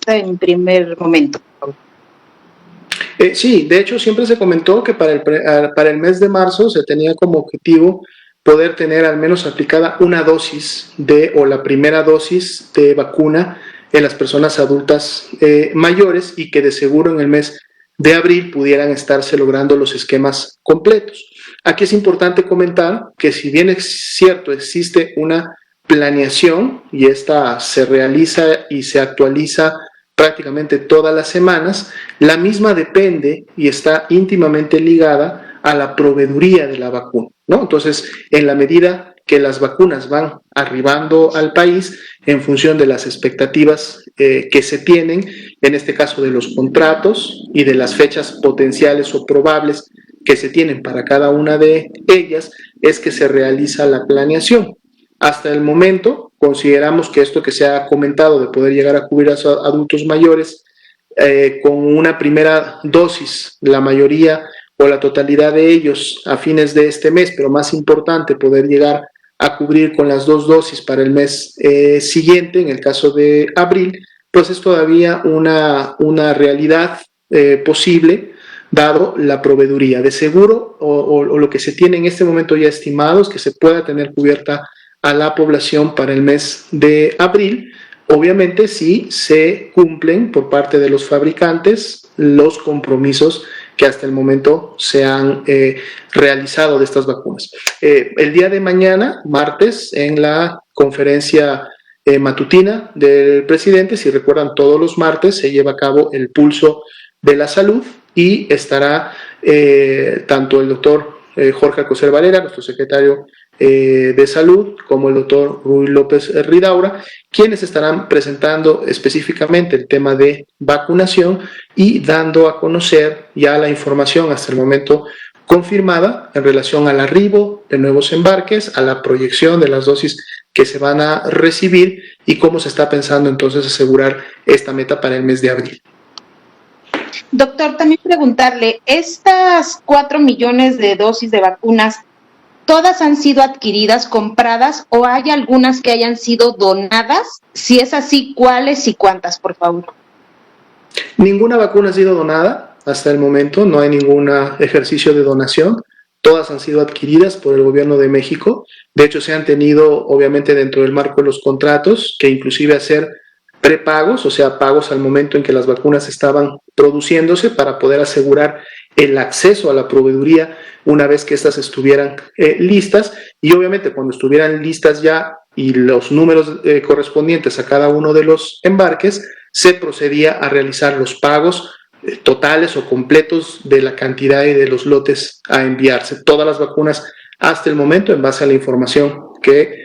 en primer momento. Sí, de hecho siempre se comentó que para el mes de marzo se tenía como objetivo poder tener al menos aplicada una dosis o la primera dosis de vacuna en las personas adultas mayores, y que de seguro en el mes de abril pudieran estarse logrando los esquemas completos. Aquí es importante comentar que si bien es cierto, existe una planeación y esta se realiza y se actualiza prácticamente todas las semanas, la misma depende y está íntimamente ligada a la proveeduría de la vacuna, ¿no? Entonces, en la medida que las vacunas van arribando al país en función de las expectativas que se tienen, en este caso de los contratos y de las fechas potenciales o probables que se tienen para cada una de ellas, es que se realiza la planeación. Hasta el momento consideramos que esto que se ha comentado de poder llegar a cubrir a adultos mayores con una primera dosis, la mayoría o la totalidad de ellos a fines de este mes, pero más importante, poder llegar a cubrir con las 2 dosis para el mes siguiente, en el caso de abril, pues es todavía una realidad posible, dado la proveeduría. De seguro, o lo que se tiene en este momento ya estimado, es que se pueda tener cubierta a la población para el mes de abril, obviamente si se cumplen por parte de los fabricantes los compromisos que hasta el momento se han realizado de estas vacunas. El día de mañana, martes, en la conferencia matutina del presidente, si recuerdan, todos los martes se lleva a cabo el pulso de la salud y estará tanto el doctor Jorge Alcocer Valera, nuestro secretario de Salud, como el doctor Ruy López Ridaura, quienes estarán presentando específicamente el tema de vacunación y dando a conocer ya la información hasta el momento confirmada en relación al arribo de nuevos embarques, a la proyección de las dosis que se van a recibir y cómo se está pensando entonces asegurar esta meta para el mes de abril. Doctor, también preguntarle, ¿estas 4 millones de dosis de vacunas todas han sido adquiridas, compradas, o hay algunas que hayan sido donadas? Si es así, ¿cuáles y cuántas, por favor? Ninguna vacuna ha sido donada hasta el momento, no hay ningún ejercicio de donación. Todas han sido adquiridas por el gobierno de México. De hecho, se han tenido, obviamente, dentro del marco de los contratos, que inclusive hacer prepagos, o sea, pagos al momento en que las vacunas estaban produciéndose para poder asegurar el acceso a la proveeduría una vez que estas estuvieran listas, y obviamente cuando estuvieran listas ya y los números correspondientes a cada uno de los embarques, se procedía a realizar los pagos totales o completos de la cantidad y de los lotes a enviarse. Todas las vacunas hasta el momento, en base a la información que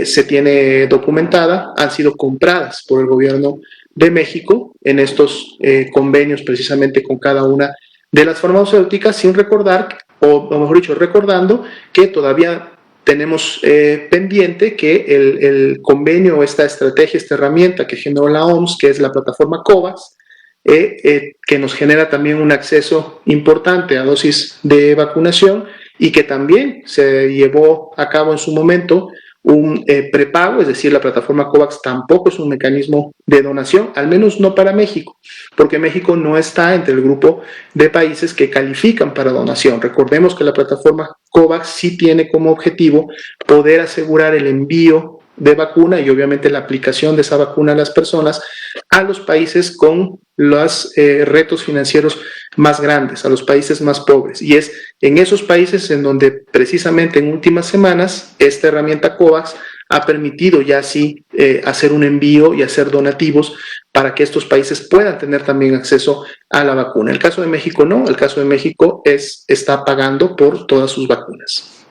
se tiene documentada, han sido compradas por el gobierno de México en estos convenios precisamente con cada una de las farmacéuticas, sin recordar, o mejor dicho, recordando que todavía tenemos pendiente que el convenio, esta estrategia, esta herramienta que generó la OMS, que es la plataforma COVAX, que nos genera también un acceso importante a dosis de vacunación y que también se llevó a cabo en su momento un prepago, es decir, la plataforma COVAX tampoco es un mecanismo de donación, al menos no para México, porque México no está entre el grupo de países que califican para donación. Recordemos que la plataforma COVAX sí tiene como objetivo poder asegurar el envío de vacuna y obviamente la aplicación de esa vacuna a las personas, a los países con los retos financieros más grandes, a los países más pobres. Y es en esos países en donde precisamente en últimas semanas esta herramienta COVAX ha permitido ya sí hacer un envío y hacer donativos para que estos países puedan tener también acceso a la vacuna. El caso de México no, el caso de México está pagando por todas sus vacunas.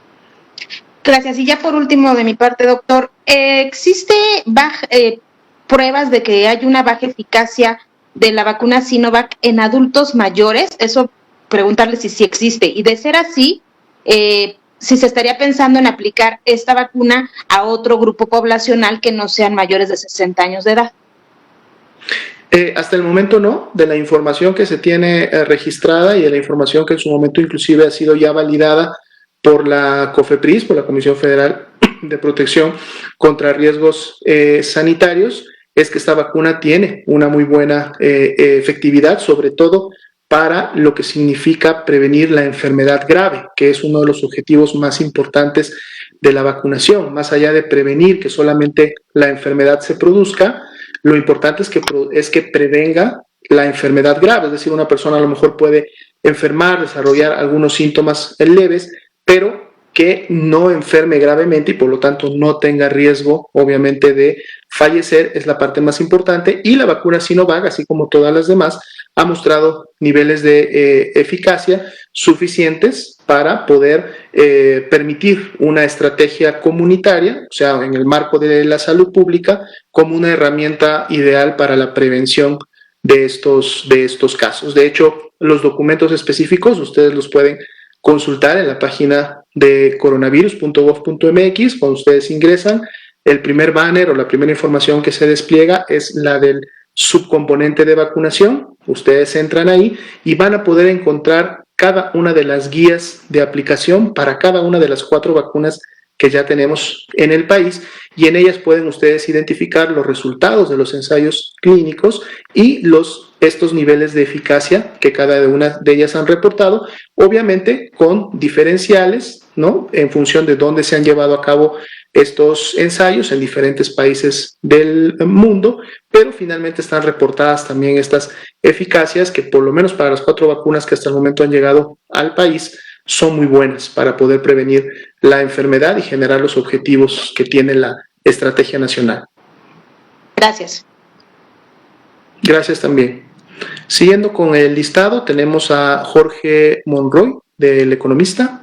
Gracias. Y ya por último de mi parte, doctor, ¿existe pruebas de que hay una baja eficacia de la vacuna Sinovac en adultos mayores? Eso, preguntarle si sí existe. Y de ser así, si se estaría pensando en aplicar esta vacuna a otro grupo poblacional que no sean mayores de 60 años de edad. Hasta el momento no, de la información que se tiene registrada y de la información que en su momento inclusive ha sido ya validada por la COFEPRIS, por la Comisión Federal de Protección contra Riesgos Sanitarios, es que esta vacuna tiene una muy buena efectividad, sobre todo para lo que significa prevenir la enfermedad grave, que es uno de los objetivos más importantes de la vacunación. Más allá de prevenir que solamente la enfermedad se produzca, lo importante es que prevenga la enfermedad grave, es decir, una persona a lo mejor puede enfermar, desarrollar algunos síntomas leves, pero que no enferme gravemente y por lo tanto no tenga riesgo, obviamente, de fallecer, es la parte más importante. Y la vacuna Sinovac, así como todas las demás, ha mostrado niveles de eficacia suficientes para poder permitir una estrategia comunitaria, o sea, en el marco de la salud pública, como una herramienta ideal para la prevención de estos casos. De hecho, los documentos específicos ustedes los pueden consultar en la página de coronavirus.gov.mx. Cuando ustedes ingresan, el primer banner o la primera información que se despliega es la del subcomponente de vacunación. Ustedes entran ahí y van a poder encontrar cada una de las guías de aplicación para cada una de las 4 vacunas que ya tenemos en el país, y en ellas pueden ustedes identificar los resultados de los ensayos clínicos y estos niveles de eficacia que cada una de ellas han reportado, obviamente con diferenciales, ¿no?, en función de dónde se han llevado a cabo estos ensayos en diferentes países del mundo, pero finalmente están reportadas también estas eficacias que, por lo menos para las 4 vacunas que hasta el momento han llegado al país, son muy buenas para poder prevenir la enfermedad y generar los objetivos que tiene la estrategia nacional. Gracias. Gracias también. Siguiendo con el listado, tenemos a Jorge Monroy, del Economista.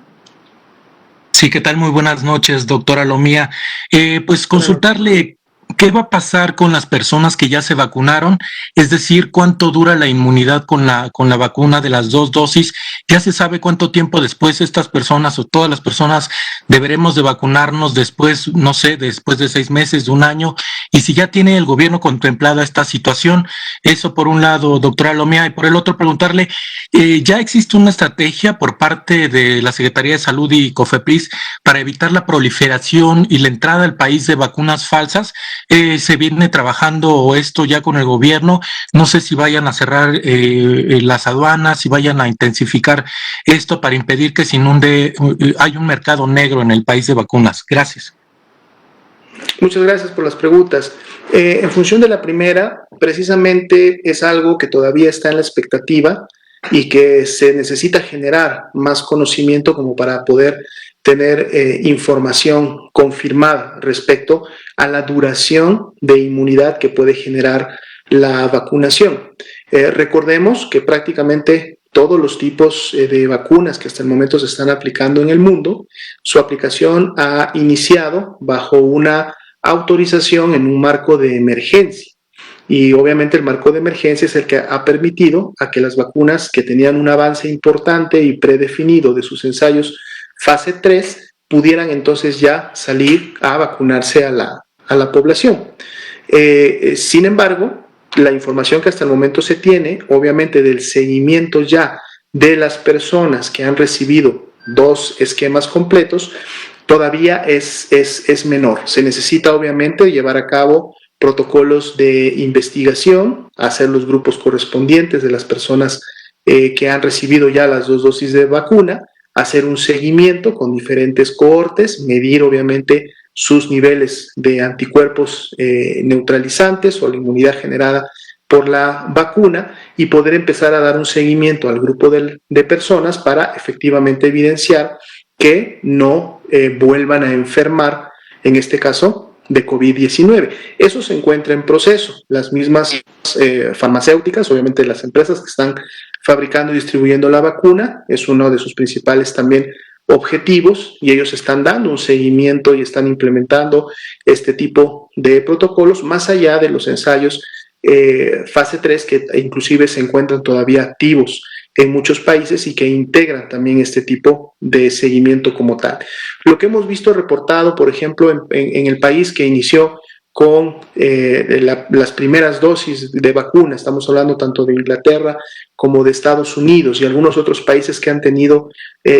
Sí, ¿qué tal? Muy buenas noches, doctora Lomía. Pues consultarle qué va a pasar con las personas que ya se vacunaron, es decir, cuánto dura la inmunidad con la vacuna de las 2 dosis. Ya se sabe cuánto tiempo después estas personas o todas las personas deberemos de vacunarnos después, no sé, después de 6 meses, de 1 año, y si ya tiene el gobierno contemplada esta situación. Eso por un lado, doctora Lomía, y por el otro preguntarle, ¿ya existe una estrategia por parte de la Secretaría de Salud y COFEPRIS para evitar la proliferación y la entrada al país de vacunas falsas? Se viene trabajando esto ya con el gobierno, no sé si vayan a cerrar las aduanas, si vayan a intensificar esto para impedir que se inunde, hay un mercado negro en el país de vacunas. Gracias. Muchas gracias por las preguntas. En función de la primera, precisamente es algo que todavía está en la expectativa y que se necesita generar más conocimiento como para poder tener información confirmada respecto a la duración de inmunidad que puede generar la vacunación. Recordemos que prácticamente todos los tipos de vacunas que hasta el momento se están aplicando en el mundo, su aplicación ha iniciado bajo una autorización en un marco de emergencia. Y obviamente el marco de emergencia es el que ha permitido a que las vacunas que tenían un avance importante y predefinido de sus ensayos fase 3 pudieran entonces ya salir a vacunarse a la población. Sin embargo, la información que hasta el momento se tiene, obviamente del seguimiento ya de las personas que han recibido 2 esquemas completos, todavía es menor. Se necesita obviamente llevar a cabo protocolos de investigación, hacer los grupos correspondientes de las personas que han recibido ya las 2 dosis de vacuna, hacer un seguimiento con diferentes cohortes, medir obviamente sus niveles de anticuerpos neutralizantes o la inmunidad generada por la vacuna y poder empezar a dar un seguimiento al grupo de personas para efectivamente evidenciar que no vuelvan a enfermar, en este caso, de COVID-19. Eso se encuentra en proceso. Las mismas farmacéuticas, obviamente las empresas que están fabricando y distribuyendo la vacuna, es uno de sus principales también objetivos, y ellos están dando un seguimiento y están implementando este tipo de protocolos más allá de los ensayos fase 3 que inclusive se encuentran todavía activos en muchos países y que integran también este tipo de seguimiento como tal. Lo que hemos visto reportado, por ejemplo, en el país que inició con las primeras dosis de vacuna, estamos hablando tanto de Inglaterra como de Estados Unidos y algunos otros países que han tenido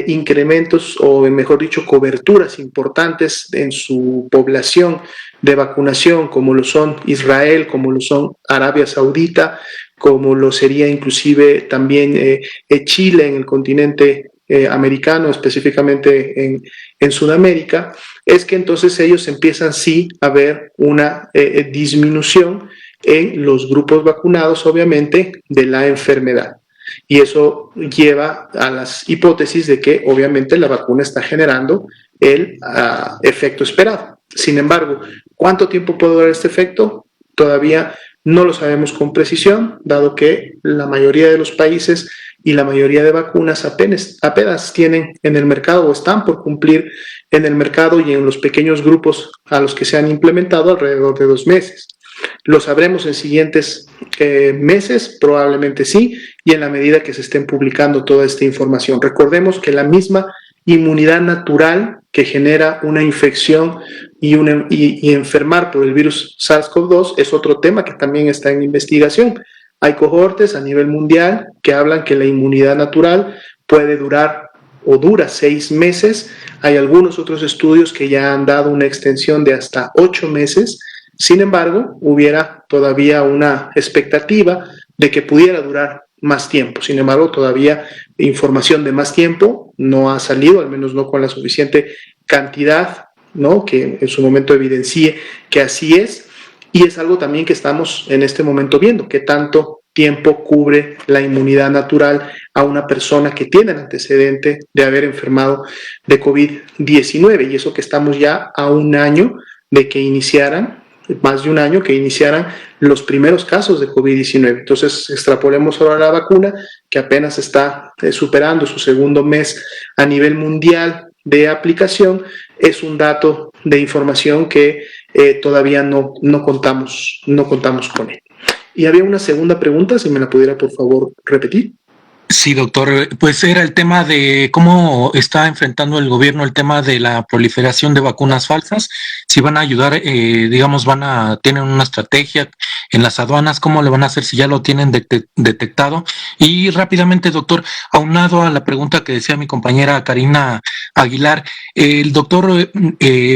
incrementos o, mejor dicho, coberturas importantes en su población de vacunación, como lo son Israel, como lo son Arabia Saudita, como lo sería inclusive también Chile en el continente americano, específicamente en Sudamérica, es que entonces ellos empiezan sí a ver una disminución en los grupos vacunados, obviamente, de la enfermedad. Y eso lleva a las hipótesis de que obviamente la vacuna está generando el efecto esperado. Sin embargo, ¿cuánto tiempo puede durar este efecto? Todavía no lo sabemos con precisión, dado que la mayoría de los países y la mayoría de vacunas apenas tienen en el mercado o están por cumplir en el mercado y en los pequeños grupos a los que se han implementado alrededor de 2 meses. ¿Lo sabremos en siguientes meses? Probablemente sí, y en la medida que se estén publicando toda esta información. Recordemos que la misma inmunidad natural que genera una infección y enfermar por el virus SARS-CoV-2 es otro tema que también está en investigación. Hay cohortes a nivel mundial que hablan que la inmunidad natural puede durar o dura 6 meses. Hay algunos otros estudios que ya han dado una extensión de hasta 8 meses. Sin embargo, hubiera todavía una expectativa de que pudiera durar más tiempo. Sin embargo, todavía información de más tiempo no ha salido, al menos no con la suficiente cantidad, ¿no?, que en su momento evidencie que así es, y es algo también que estamos en este momento viendo, qué tanto tiempo cubre la inmunidad natural a una persona que tiene el antecedente de haber enfermado de COVID-19, y eso que estamos ya a un año de que iniciaran, más de un año que iniciaran los primeros casos de COVID-19. Entonces, extrapolemos ahora la vacuna, que apenas está superando su segundo mes a nivel mundial de aplicación. Es un dato de información que todavía no contamos con él. Y había una segunda pregunta, si me la pudiera por favor repetir. Sí, doctor, pues era el tema de cómo está enfrentando el gobierno el tema de la proliferación de vacunas falsas, si van a ayudar, digamos, tienen una estrategia en las aduanas, cómo le van a hacer si ya lo tienen detectado. Y rápidamente, doctor, aunado a la pregunta que decía mi compañera Karina Aguilar, el doctor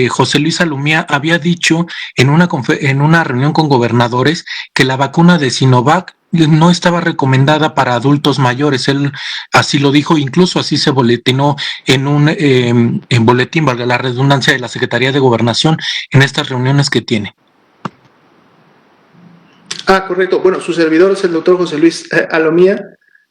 José Luis Alomía había dicho en una reunión con gobernadores que la vacuna de Sinovac no estaba recomendada para adultos mayores. Él así lo dijo, incluso así se boletinó en un en boletín, valga la redundancia, de la Secretaría de Gobernación en estas reuniones que tiene. Correcto. Bueno, su servidor es el doctor José Luis Alomía,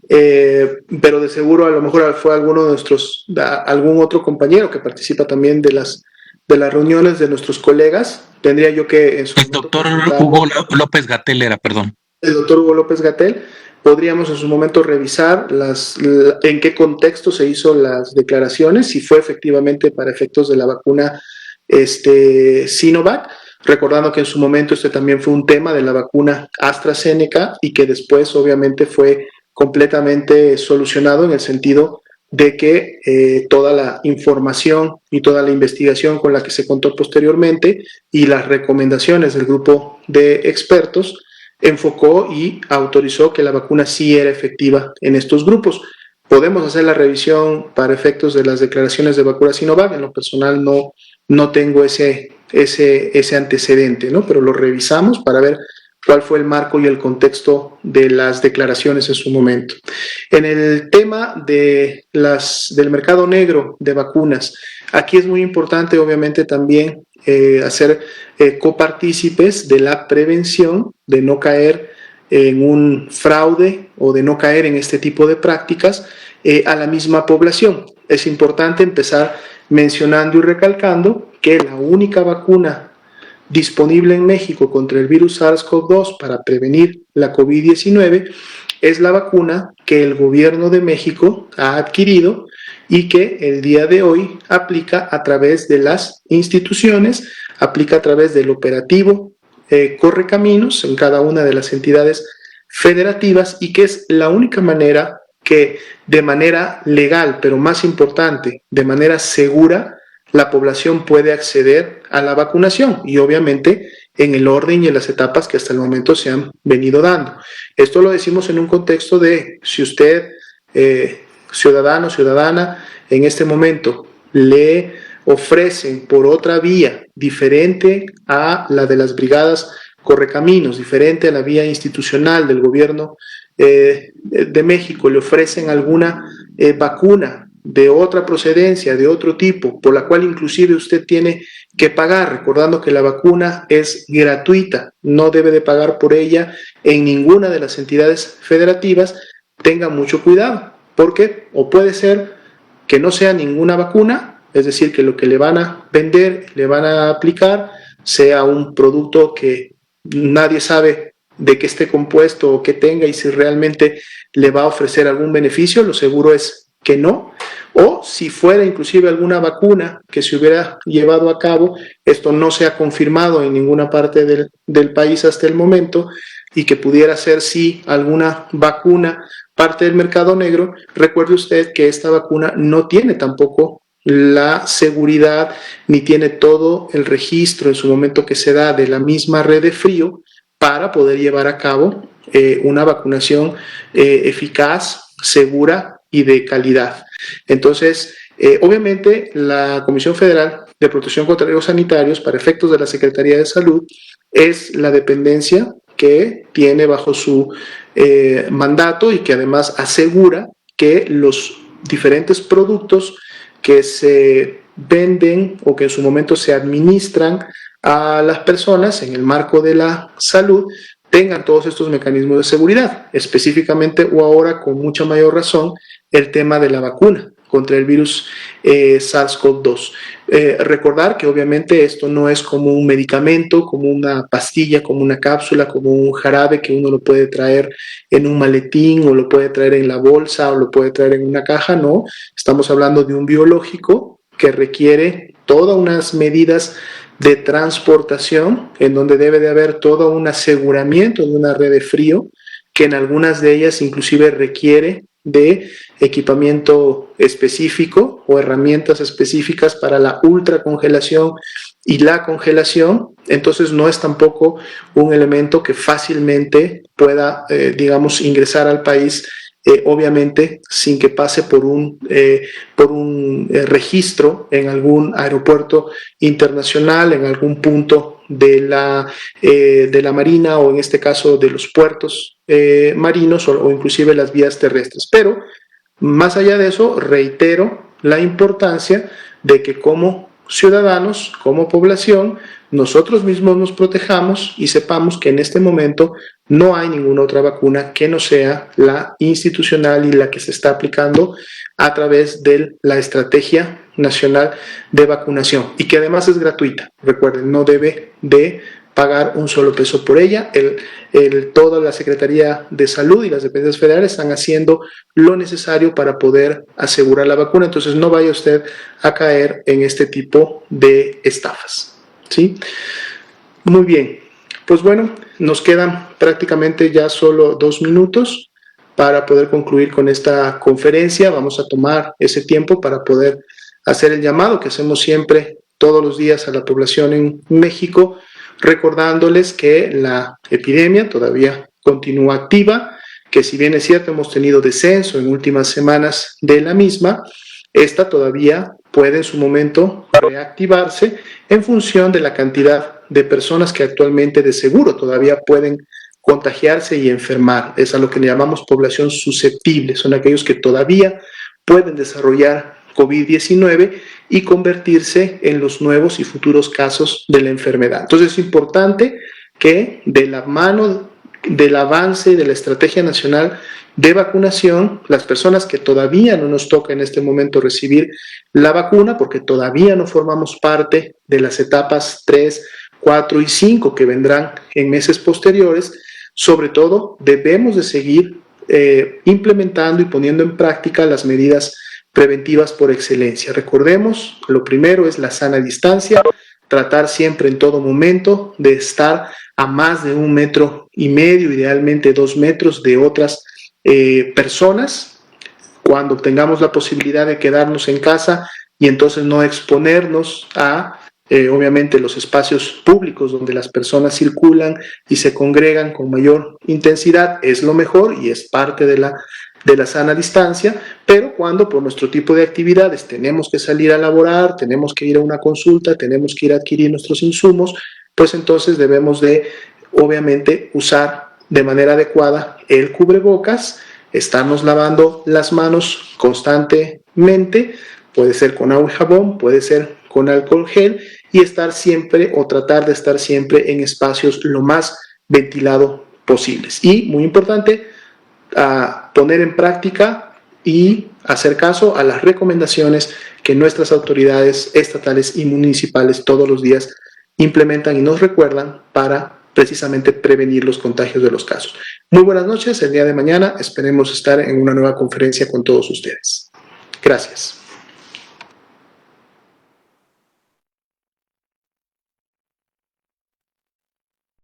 pero de seguro a lo mejor fue alguno de algún otro compañero que participa también de las reuniones de nuestros colegas. Tendría yo que... El doctor Hugo López-Gatell era, perdón. El doctor Hugo López-Gatell, podríamos en su momento revisar en qué contexto se hizo las declaraciones, si fue efectivamente para efectos de la vacuna Sinovac, recordando que en su momento también fue un tema de la vacuna AstraZeneca y que después obviamente fue completamente solucionado en el sentido de que toda la información y toda la investigación con la que se contó posteriormente y las recomendaciones del grupo de expertos enfocó y autorizó que la vacuna sí era efectiva en estos grupos. Podemos hacer la revisión para efectos de las declaraciones de vacuna Sinovac. En lo personal no tengo ese antecedente, ¿no? Pero lo revisamos para ver cuál fue el marco y el contexto de las declaraciones en su momento. En el tema del mercado negro de vacunas, aquí es muy importante obviamente también hacer copartícipes de la prevención, de no caer en un fraude o de no caer en este tipo de prácticas a la misma población. Es importante empezar mencionando y recalcando que la única vacuna disponible en México contra el virus SARS-CoV-2 para prevenir la COVID-19 es la vacuna que el gobierno de México ha adquirido y que el día de hoy aplica a través de las instituciones, aplica a través del operativo Correcaminos en cada una de las entidades federativas y que es la única manera que de manera legal, pero más importante, de manera segura, la población puede acceder a la vacunación y obviamente en el orden y en las etapas que hasta el momento se han venido dando. Esto lo decimos en un contexto de si usted, ciudadano, ciudadana, en este momento le ofrecen por otra vía diferente a la de las brigadas Correcaminos, diferente a la vía institucional del gobierno de México, le ofrecen alguna vacuna de otra procedencia, de otro tipo, por la cual inclusive usted tiene que pagar, recordando que la vacuna es gratuita, no debe de pagar por ella en ninguna de las entidades federativas, tenga mucho cuidado, porque o puede ser que no sea ninguna vacuna, es decir, que lo que le van a vender, le van a aplicar, sea un producto que nadie sabe de qué esté compuesto o qué tenga y si realmente le va a ofrecer algún beneficio. Lo seguro es que no. O si fuera inclusive alguna vacuna que se hubiera llevado a cabo, esto no se ha confirmado en ninguna parte del país hasta el momento, y que pudiera ser sí alguna vacuna parte del mercado negro, recuerde usted que esta vacuna no tiene tampoco la seguridad ni tiene todo el registro en su momento que se da de la misma red de frío para poder llevar a cabo una vacunación eficaz, segura y de calidad. Entonces, obviamente, la Comisión Federal de Protección contra Riesgos Sanitarios, para efectos de la Secretaría de Salud, es la dependencia que tiene bajo su mandato y que además asegura que los diferentes productos que se venden o que en su momento se administran a las personas en el marco de la salud tengan todos estos mecanismos de seguridad, específicamente o ahora con mucha mayor razón el tema de la vacuna contra el virus SARS-CoV-2. Recordar que obviamente esto no es como un medicamento, como una pastilla, como una cápsula, como un jarabe que uno lo puede traer en un maletín o lo puede traer en la bolsa o lo puede traer en una caja, no. Estamos hablando de un biológico que requiere todas unas medidas de transportación en donde debe de haber todo un aseguramiento de una red de frío que en algunas de ellas inclusive requiere de equipamiento específico o herramientas específicas para la ultracongelación y la congelación. Entonces no es tampoco un elemento que fácilmente pueda, digamos, ingresar al país, obviamente sin que pase por un registro en algún aeropuerto internacional, en algún punto de la Marina o en este caso de los puertos marinos o inclusive las vías terrestres. Pero más allá de eso, reitero la importancia de que como ciudadanos, como población, nosotros mismos nos protejamos y sepamos que en este momento no hay ninguna otra vacuna que no sea la institucional y la que se está aplicando a través de la Estrategia Nacional de Vacunación y que además es gratuita. Recuerden, no debe de pagar un solo peso por ella. Toda la Secretaría de Salud y las dependencias federales están haciendo lo necesario para poder asegurar la vacuna, entonces no vaya usted a caer en este tipo de estafas, ¿sí? Muy bien, pues bueno, nos quedan prácticamente ya solo 2 minutos para poder concluir con esta conferencia. Vamos a tomar ese tiempo para poder hacer el llamado que hacemos siempre todos los días a la población en México, recordándoles que la epidemia todavía continúa activa, que si bien es cierto hemos tenido descenso en últimas semanas de la misma, esta todavía puede en su momento reactivarse en función de la cantidad de personas que actualmente de seguro todavía pueden contagiarse y enfermar. Es a lo que le llamamos población susceptible, son aquellos que todavía pueden desarrollar COVID-19 y convertirse en los nuevos y futuros casos de la enfermedad. Entonces es importante que de la mano del avance de la Estrategia Nacional de Vacunación, las personas que todavía no nos toca en este momento recibir la vacuna, porque todavía no formamos parte de las etapas 3, 4 y 5 que vendrán en meses posteriores, sobre todo debemos de seguir implementando y poniendo en práctica las medidas preventivas por excelencia. Recordemos, lo primero es la sana distancia, tratar siempre en todo momento de estar a más de 1,5 metros, idealmente 2 metros de otras personas, cuando tengamos la posibilidad de quedarnos en casa y entonces no exponernos a obviamente los espacios públicos donde las personas circulan y se congregan con mayor intensidad, es lo mejor y es parte de la sana distancia, pero cuando por nuestro tipo de actividades tenemos que salir a laborar, tenemos que ir a una consulta, tenemos que ir a adquirir nuestros insumos, pues entonces debemos de, obviamente, usar de manera adecuada el cubrebocas, estarnos lavando las manos constantemente, puede ser con agua y jabón, puede ser con alcohol gel, y estar siempre o tratar de estar siempre en espacios lo más ventilado posibles. Y, muy importante, poner en práctica y hacer caso a las recomendaciones que nuestras autoridades estatales y municipales todos los días implementan y nos recuerdan para precisamente prevenir los contagios de los casos. Muy buenas noches, el día de mañana esperemos estar en una nueva conferencia con todos ustedes. Gracias.